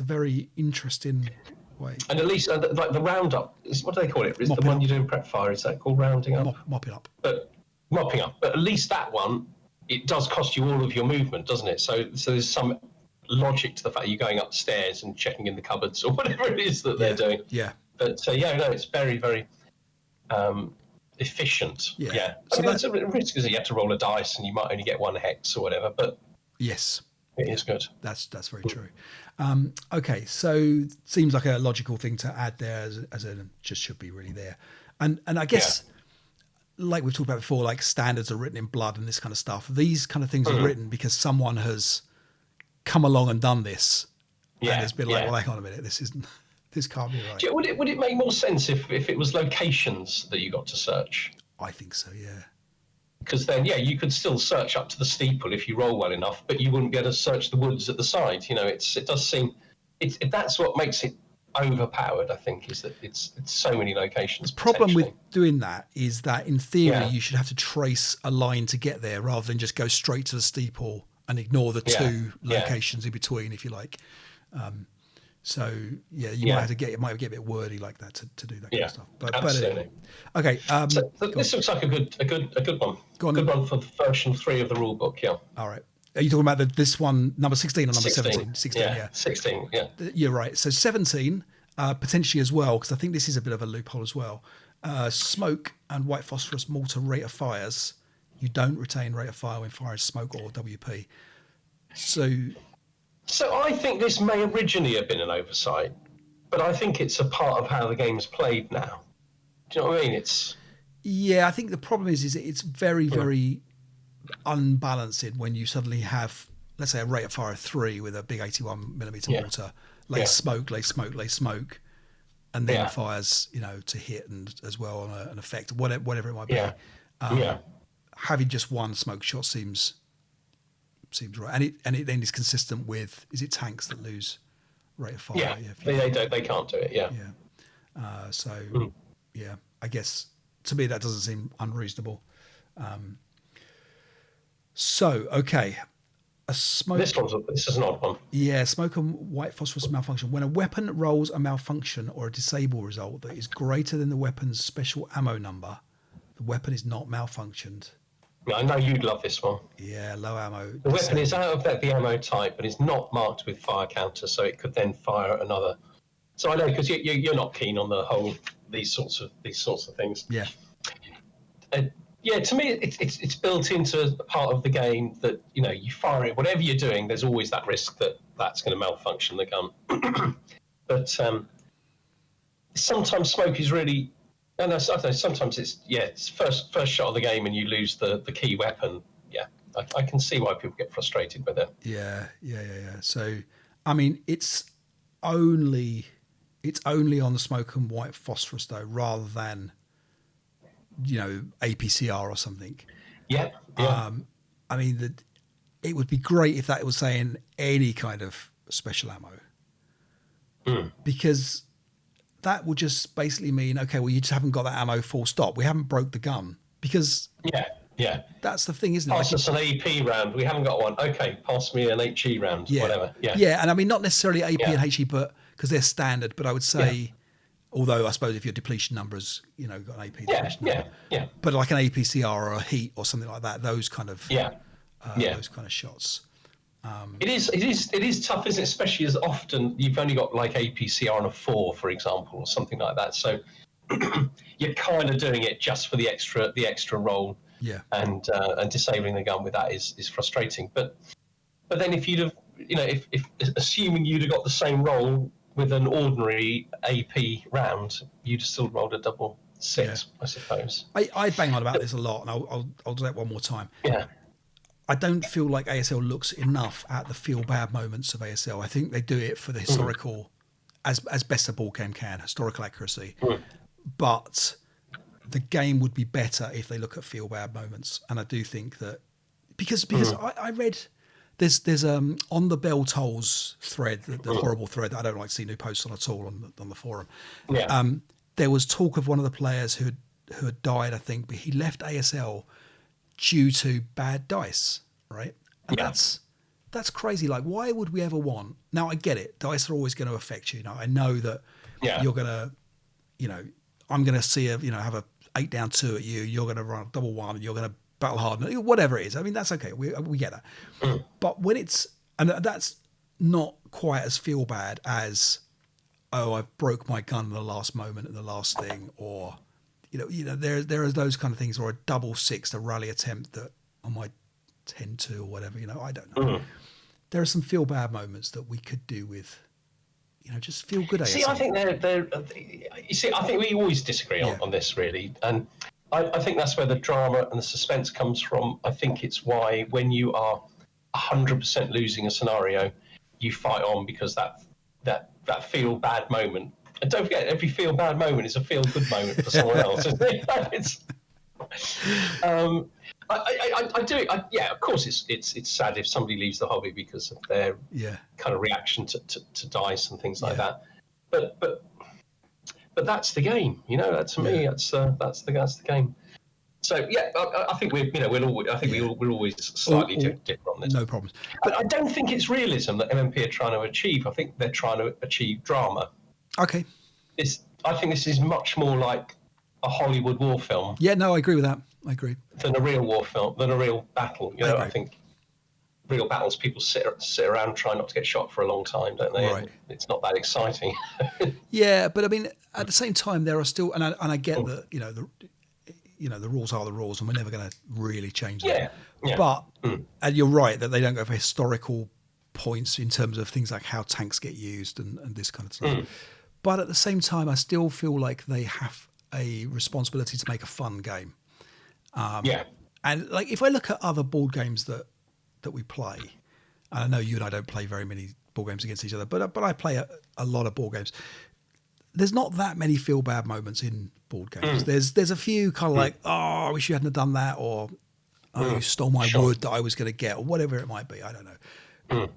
very interesting way. And at least like the roundup is, what do they call it? Is the one you do in prep fire, is that called rounding up? Mopping up. But mopping up. But at least that one, it does cost you all of your movement, doesn't it? So there's some logic to the fact you're going upstairs and checking in the cupboards or whatever it is that they're doing. Yeah. But it's very, very efficient. Yeah. So that's a risk, is you have to roll a dice and you might only get 1 hex or whatever. But yes, it is good. That's very true. Okay, so seems like a logical thing to add there, as a just should be really there. And I guess, like we've talked about before, like standards are written in blood and this kind of stuff. These kind of things are written because someone has come along and done this, and has been like, well, hang on a minute, this can't be right. Would it make more sense if it was locations that you got to search? I think so, yeah. Because then, you could still search up to the steeple if you roll well enough, but you wouldn't be able to search the woods at the side. It does seem that's what makes it overpowered. I think is that it's so many locations. The problem with doing that is that in theory you should have to trace a line to get there rather than just go straight to the steeple and ignore the 2 locations in between, if you like. You might have to it might get a bit wordy like that to do that kind of stuff. But absolutely. Okay. So this looks like a good one. Go on, good one for version 3 of the rule book. Yeah. All right. Are you talking about this one, number 16 or number 17? 16. Yeah. 16. Yeah. You're right. So 17 potentially as well, because I think this is a bit of a loophole as well. Smoke and white phosphorus mortar rate of fires. You don't retain rate of fire when firing smoke or WP. So I think this may originally have been an oversight, but I think it's a part of how the game's played now. Do you know what I mean? I think the problem is it's very, very unbalanced when you suddenly have, let's say, a rate of fire of 3 with a big 81mm mortar, lay smoke, and then fires, to hit and as well on an effect, whatever it might be. Having just 1 smoke shot seems right, and it then is consistent with, is it tanks that lose rate of fire? They can't do it. I guess to me that doesn't seem unreasonable. A smoke. This is an odd one. Yeah, smoke and white phosphorus malfunction. When a weapon rolls a malfunction or a disable result that is greater than the weapon's special ammo number, the weapon is not malfunctioned. I know you'd love this one. Yeah, low ammo. The weapon is out of the ammo type, but it's not marked with fire counter, so it could then fire another. So I know, because you're not keen on the whole these sorts of things. Yeah. To me, it's built into a part of the game that you fire it. Whatever you're doing, there's always that risk that that's going to malfunction the gun. But sometimes smoke is really. And I don't know, sometimes it's first shot of the game and you lose the key weapon. Yeah, I can see why people get frustrated with it. Yeah. So, I mean, it's only on the smoke and white phosphorus though, rather than APCR or something. Yeah. I mean, it would be great if that was saying any kind of special ammo, because that would just basically mean, okay, well, you just haven't got that ammo, full stop. We haven't broke the gun, because that's the thing, isn't it? Pass us an AP round. We haven't got one. Okay, pass me an HE round. Whatever. Yeah. And I mean, not necessarily AP and HE, but because they're standard. But I would say, although I suppose if your depletion numbers, got an AP depletion number, but like an APCR or a heat or something like that, those kind of those kind of shots. It is tough, isn't it? Especially as often you've only got like APCR on a 4, for example, or something like that. So you're kind of doing it just for the extra roll. Yeah. And disabling the gun with that is frustrating. But then if you'd have, if assuming you'd have got the same roll with an ordinary AP round, you'd have still rolled a double 6, I suppose. I bang on about this a lot, and I'll do that one more time. Yeah. I don't feel like ASL looks enough at the feel bad moments of ASL. I think they do it for the historical, as best a ball game can, historical accuracy. But the game would be better if they look at feel bad moments. And I do think that because I read There's on the Bell Tolls thread, the horrible thread that I don't like to see new posts on at all on the forum. Yeah. There was talk of one of the players who had died, I think, but he left ASL due to bad dice, right? And that's crazy. Like, why would we ever want? Now, I get it. Dice are always going to affect you. I know that you're gonna, I'm gonna see have a 8 down 2 at you. You're gonna run a double 1, and you're gonna battle hard, whatever it is. I mean, that's okay. We get that. But when that's not quite as feel bad as, I broke my gun in the last moment in the last thing, or there are those kind of things, or a double 6 to rally attempt that on my 10-2 or whatever. I don't know. There are some feel bad moments that we could do with, just feel good. See, I think I think we always disagree on this, really, and I think that's where the drama and the suspense comes from. I think it's why when you are 100% losing a scenario, you fight on, because that feel bad moment. And don't forget, every feel bad moment is a feel good moment for someone else. I do. Of course, it's sad if somebody leaves the hobby because of their kind of reaction to dice and things like that. But that's the game, To me, that's the game. So I think we're always slightly different on this. No problems. But I don't think it's realism that MMP are trying to achieve. I think they're trying to achieve drama. Okay. I think this is much more like a Hollywood war film. Yeah, no, I agree with that. I agree. Than a real war film, than a real battle. I think real battles, people sit around trying not to get shot for a long time, don't they? Right. It's not that exciting. Yeah, but I mean, at the same time, there are still, and I get that, the rules are the rules, and we're never going to really change them. Yeah. But and you're right that they don't go for historical points in terms of things like how tanks get used and this kind of stuff. But at the same time, I still feel like they have a responsibility to make a fun game. And like, if I look at other board games that we play, and I know you and I don't play very many board games against each other, but I play a lot of board games. There's not that many feel bad moments in board games. There's a few kind of like, I wish you hadn't have done that, or you stole my wood that I was going to get, or whatever it might be. I don't know.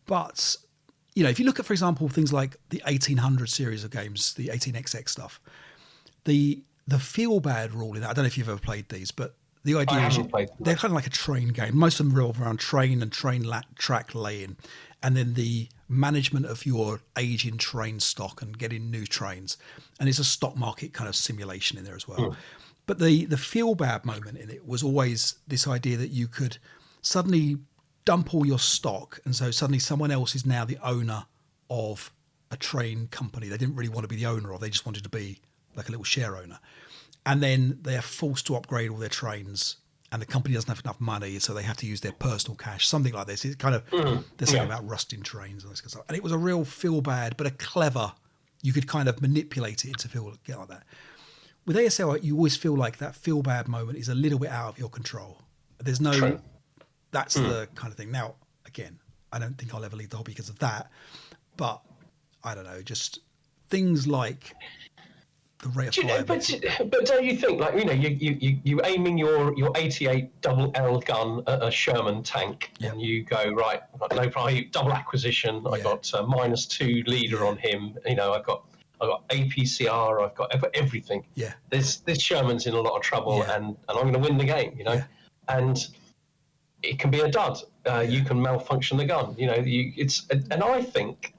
But if you look at, for example, things like the 1800 series of games, the 18XX stuff, the feel bad rule in that, I don't know if you've ever played these, but the idea is they're kind of like a train game. Most of them revolve around train and track laying, and then the management of your aging train stock and getting new trains. And it's a stock market kind of simulation in there as well. But the feel bad moment in it was always this idea that you could suddenly dump all your stock, and so suddenly someone else is now the owner of a train company they didn't really want to be the owner of. They just wanted to be like a little share owner. And then they are forced to upgrade all their trains, and the company doesn't have enough money, so they have to use their personal cash, something like this. It's kind of, they're saying about rusting trains and this kind of stuff. And it was a real feel bad, but a clever, you could kind of manipulate it into get like that. With ASL, you always feel like that feel bad moment is a little bit out of your control. There's no, that's the kind of thing. Now, again, I don't think I'll ever leave the hobby because of that, but I don't know, just things like the rate of fire. But don't you think, like, you aiming your 88 double L gun at a Sherman tank, and you go, right, no problem, double acquisition, I got -2 leader on him, I've got APCR, I've got everything. Yeah. This Sherman's in a lot of trouble, and I'm going to win the game, and it can be a dud. You can malfunction the gun, and I think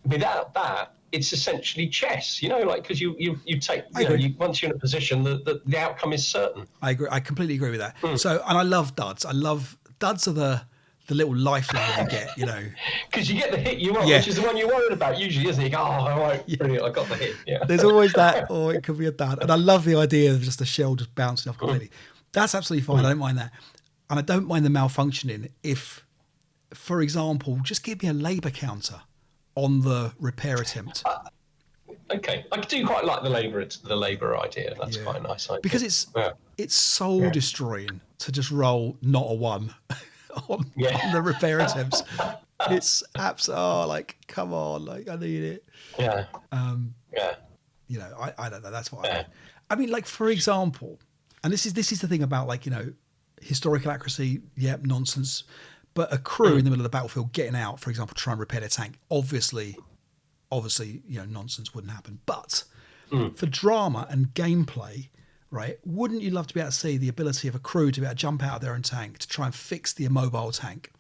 without that, it's essentially chess, because you take, once you're in a position, the outcome is certain. I agree. I completely agree with that. So, and I love duds. Duds are the little lifeline you get, Because you get the hit you want, which is the one you're worried about usually, isn't it? You go, all right, brilliant, I got the hit. Yeah. There's always that, or it could be a dud. And I love the idea of just a shell just bouncing off completely. That's absolutely fine. I don't mind that. And I don't mind the malfunctioning if, for example, just give me a labour counter on the repair attempt. Okay, I do quite like the labour idea. That's quite a nice idea. Because it's soul destroying to just roll not a 1 on the repair attempts. It's like, come on, like, I need it. Yeah. I don't know. That's what I mean, like, for example, and this is the thing about, like, historical accuracy, nonsense. But a crew in the middle of the battlefield getting out, for example, to try and repair their tank, obviously, nonsense wouldn't happen. But for drama and gameplay, right, wouldn't you love to be able to see the ability of a crew to be able to jump out of their own tank to try and fix the immobile tank?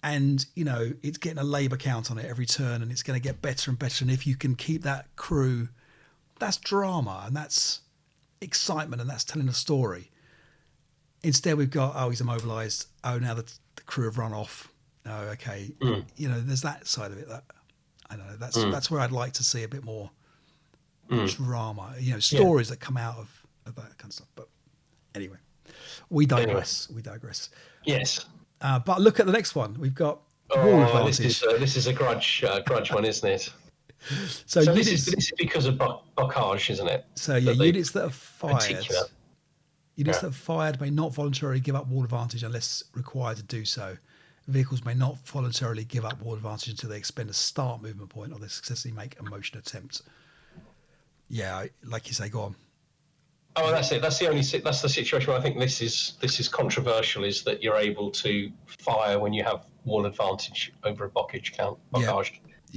And, it's getting a labour count on it every turn, and it's going to get better and better. And if you can keep that crew, that's drama, and that's excitement, and that's telling a story. Instead, we've got, he's immobilised. Oh, now the crew have run off. Oh, okay. There's that side of it. That I don't know. That's where I'd like to see a bit more drama. Stories that come out of that kind of stuff. But anyway, we digress. Yes. But look at the next one. We've got wall advantage. This is a grudge one, isn't it? So this is because of blockage, isn't it? So units that are fired. Units that are fired may not voluntarily give up wall advantage unless required to do so. Vehicles may not voluntarily give up wall advantage until they expend a start movement point or they successfully make a motion attempt. Yeah, like you say, go on. Oh, that's it. That's the situation where I think this is controversial. Is that you're able to fire when you have wall advantage over a blockage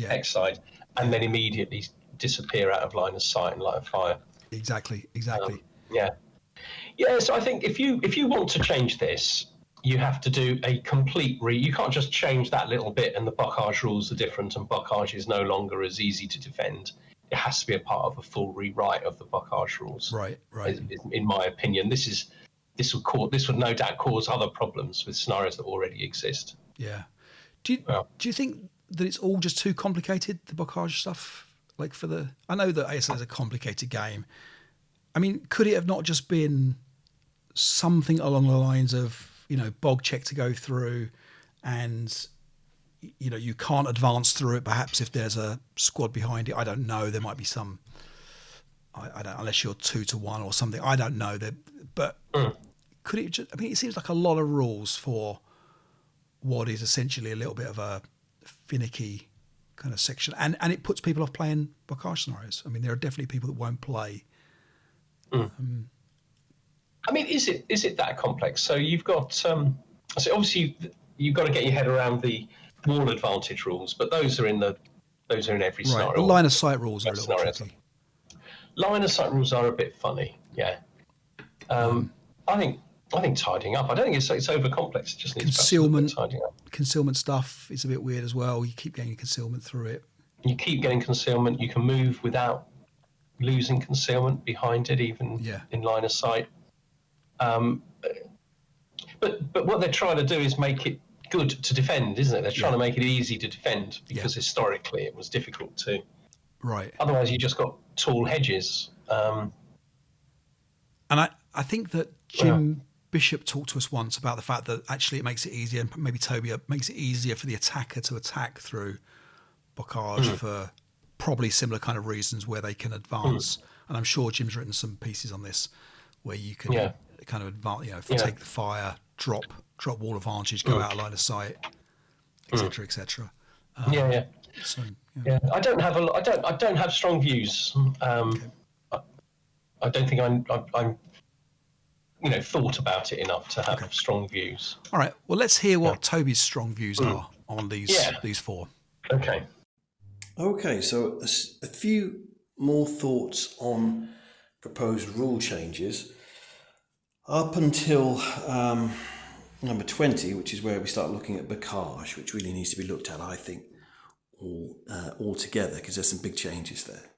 X side, and then immediately disappear out of line of sight and light of fire. Exactly. So I think if you want to change this, you have to do a complete you can't just change that little bit and the blockage rules are different and blockage is no longer as easy to defend. It has to be a part of a full rewrite of the blockage rules. Right. In my opinion, this would no doubt cause other problems with scenarios that already exist. Yeah. Do you think that it's all just too complicated, the blockage stuff? Like I know that ASL is a complicated game. I mean, could it have not just been something along the lines of, bog check to go through and, you can't advance through it perhaps if there's a squad behind it. I don't know. There might be some, I don't, unless you're 2-1 or something. I don't know. But could it just, it seems like a lot of rules for what is essentially a little bit of a finicky kind of section. And it puts people off playing blockage scenarios. I mean, there are definitely people that won't play. Is it that complex? So you've got so obviously you've got to get your head around the wall advantage rules, but those are in every scenario. The line of sight rules are a little bit tricky. Line of sight rules are a bit funny, yeah. I think tidying up. I don't think it's over complex. It just needs concealment. Tidying up. Concealment stuff is a bit weird as well. You keep getting concealment through it. You keep getting concealment. You can move without losing concealment behind it, even in line of sight. But what they're trying to do is make it good to defend, isn't it? They're trying to make it easy to defend because historically it was difficult to. Right. Otherwise, you just got tall hedges. And I think that Jim Bishop talked to us once about the fact that actually it makes it easier, and maybe Toby makes it easier for the attacker to attack through blockage for probably similar kind of reasons where they can advance. And I'm sure Jim's written some pieces on this where you can kind of advance, take the fire, drop wall advantage, go out of line of sight, etc., etc. So, I don't have strong views. I don't think I'm thought about it enough to have strong views. All right. Well, let's hear what Toby's strong views are on these four. Okay, so a few more thoughts on proposed rule changes. Up until number 20, which is where we start looking at blockage, which really needs to be looked at, I think, all together, because there's some big changes there.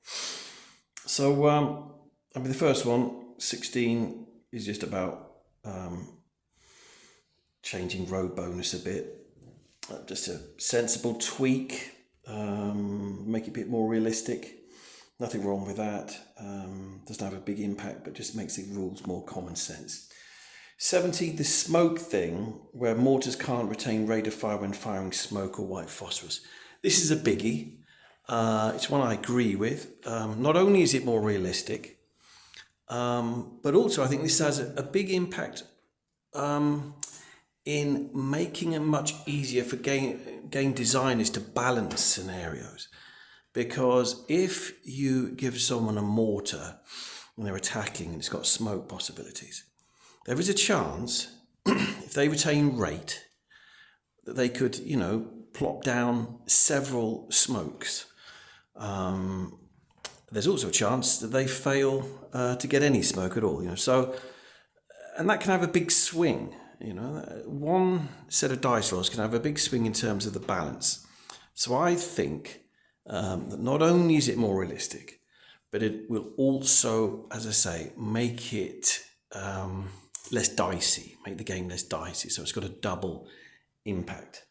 So, the first one, 16, is just about changing road bonus a bit. Just a sensible tweak, make it a bit more realistic. Nothing wrong with that. Doesn't have a big impact, but just makes the rules more common sense. 70, the smoke thing, where mortars can't retain rate of fire when firing smoke or white phosphorus. This is a biggie. It's one I agree with. Not only is it more realistic, but also I think this has a big impact in making it much easier for game designers to balance scenarios. Because if you give someone a mortar when they're attacking and it's got smoke possibilities, there is a chance, if they retain rate, that they could, plop down several smokes. There's also a chance that they fail to get any smoke at all. So, and that can have a big swing. One set of dice rolls can have a big swing in terms of the balance. So I think that not only is it more realistic, but it will also, as I say, make it less dicey, make the game less dicey. So it's got a double impact.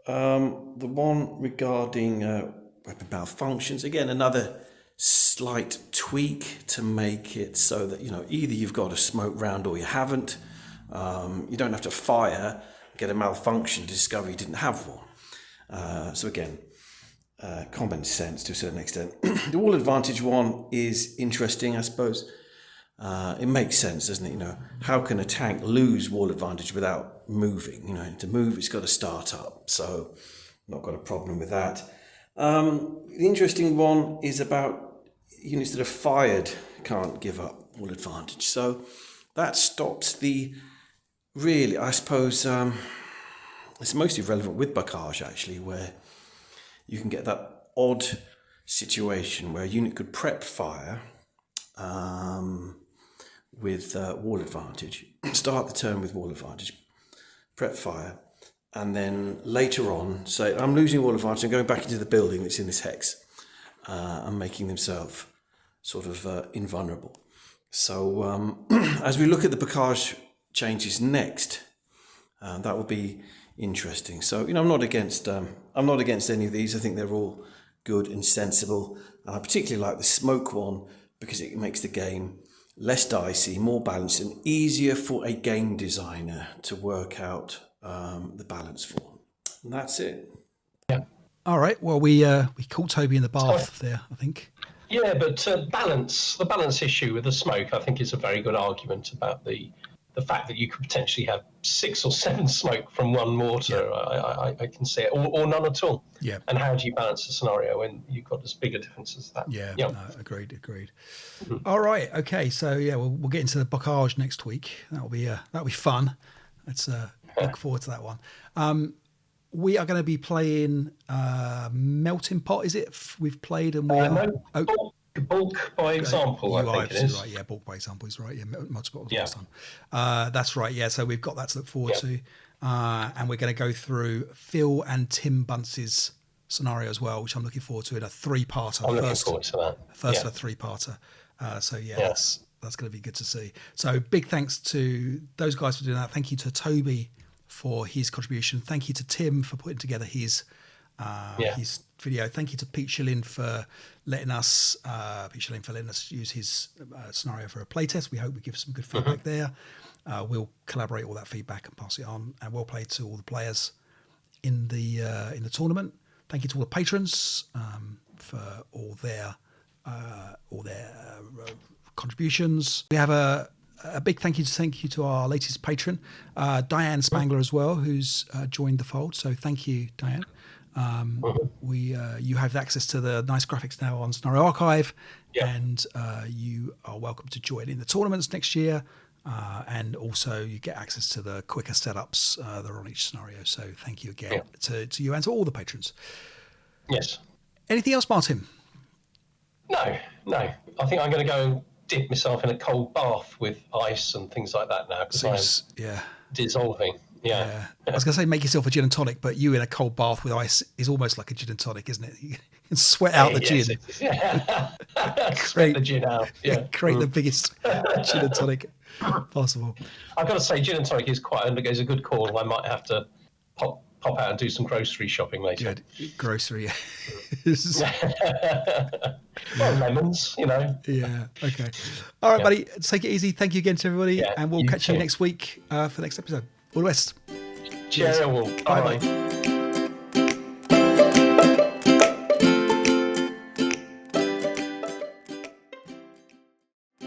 The one regarding weapon malfunctions, again, another slight tweak to make it so that, either you've got a smoke round or you haven't. You don't have to fire, get a malfunction, discover you didn't have one. So again, common sense to a certain extent. The wall advantage one is interesting, I suppose. It makes sense, doesn't it? How can a tank lose wall advantage without moving? To move, it's got to start up. So, not got a problem with that. The interesting one is about units that are fired can't give up wall advantage. So, that stops really, I suppose, it's mostly relevant with Bocage, actually, where you can get that odd situation where a unit could prep fire with wall advantage, start the turn with wall advantage, prep fire, and then later on say, I'm losing wall advantage, I'm going back into the building that's in this hex, and making themselves sort of invulnerable. So as we look at the Bocage changes next, that will be interesting. So I'm not against any of these. I think they're all good and sensible. I particularly like the smoke one because it makes the game less dicey, more balanced, and easier for a game designer to work out the balance for. And that's it. Yeah. All right. Well, we caught Toby in the bath there, I think. Yeah, but the balance issue with the smoke, I think, is a very good argument about the fact that you could potentially have 6 or 7 smoke from one mortar. Yeah. I can see it, or none at all. Yeah. And how do you balance the scenario when you've got as big a difference as that? Yeah. No, agreed. Mm-hmm. All right. Okay. So yeah, we'll get into the Bocage next week. That'll be fun. Let's look forward to that one. We are going to be playing Melting Pot. Is it? We've played and we Bulk by example. I think it is. Right. Yeah, bulk by example is right. Yeah, Melting Pot was last time. That's right. Yeah. So we've got that to look forward to, and we're going to go through Phil and Tim Bunce's scenario as well, which I'm looking forward to in a 3-parter. I'm looking forward to that. First of a 3-parter. That's going to be good to see. So big thanks to those guys for doing that. Thank you to Toby for his contribution. Thank you to Tim for putting together his video. Thank you to Pete Schilling for letting us use his scenario for a playtest. We hope we give some good feedback there. We'll collaborate all that feedback and pass it on, and we'll play to all the players in the tournament. Thank you to all the patrons for all their contributions. We have a big thank you to our latest patron, Diane Spangler as well, who's joined the fold. So thank you, Diane. You have access to the nice graphics now on Scenario Archive, and you are welcome to join in the tournaments next year. And also you get access to the quicker setups that are on each scenario. So thank you again to you and to all the patrons. Yes. Anything else, Martin? No. I think I'm going to go and dip myself in a cold bath with ice and things like that now because I'm dissolving. Yeah. I was going to say make yourself a gin and tonic, but you in a cold bath with ice is almost like a gin and tonic, isn't it? You can sweat out the gin. Sweat the gin out. Yeah. Create the biggest gin and tonic possible. I've got to say, gin and tonic is a good call. I might have to pop out and do some grocery shopping later. Good. Grocery. Well, lemons, Yeah. Okay. All right, buddy. Take it easy. Thank you again to everybody, and we'll catch you next week for the next episode. All the best. Cheers. Bye.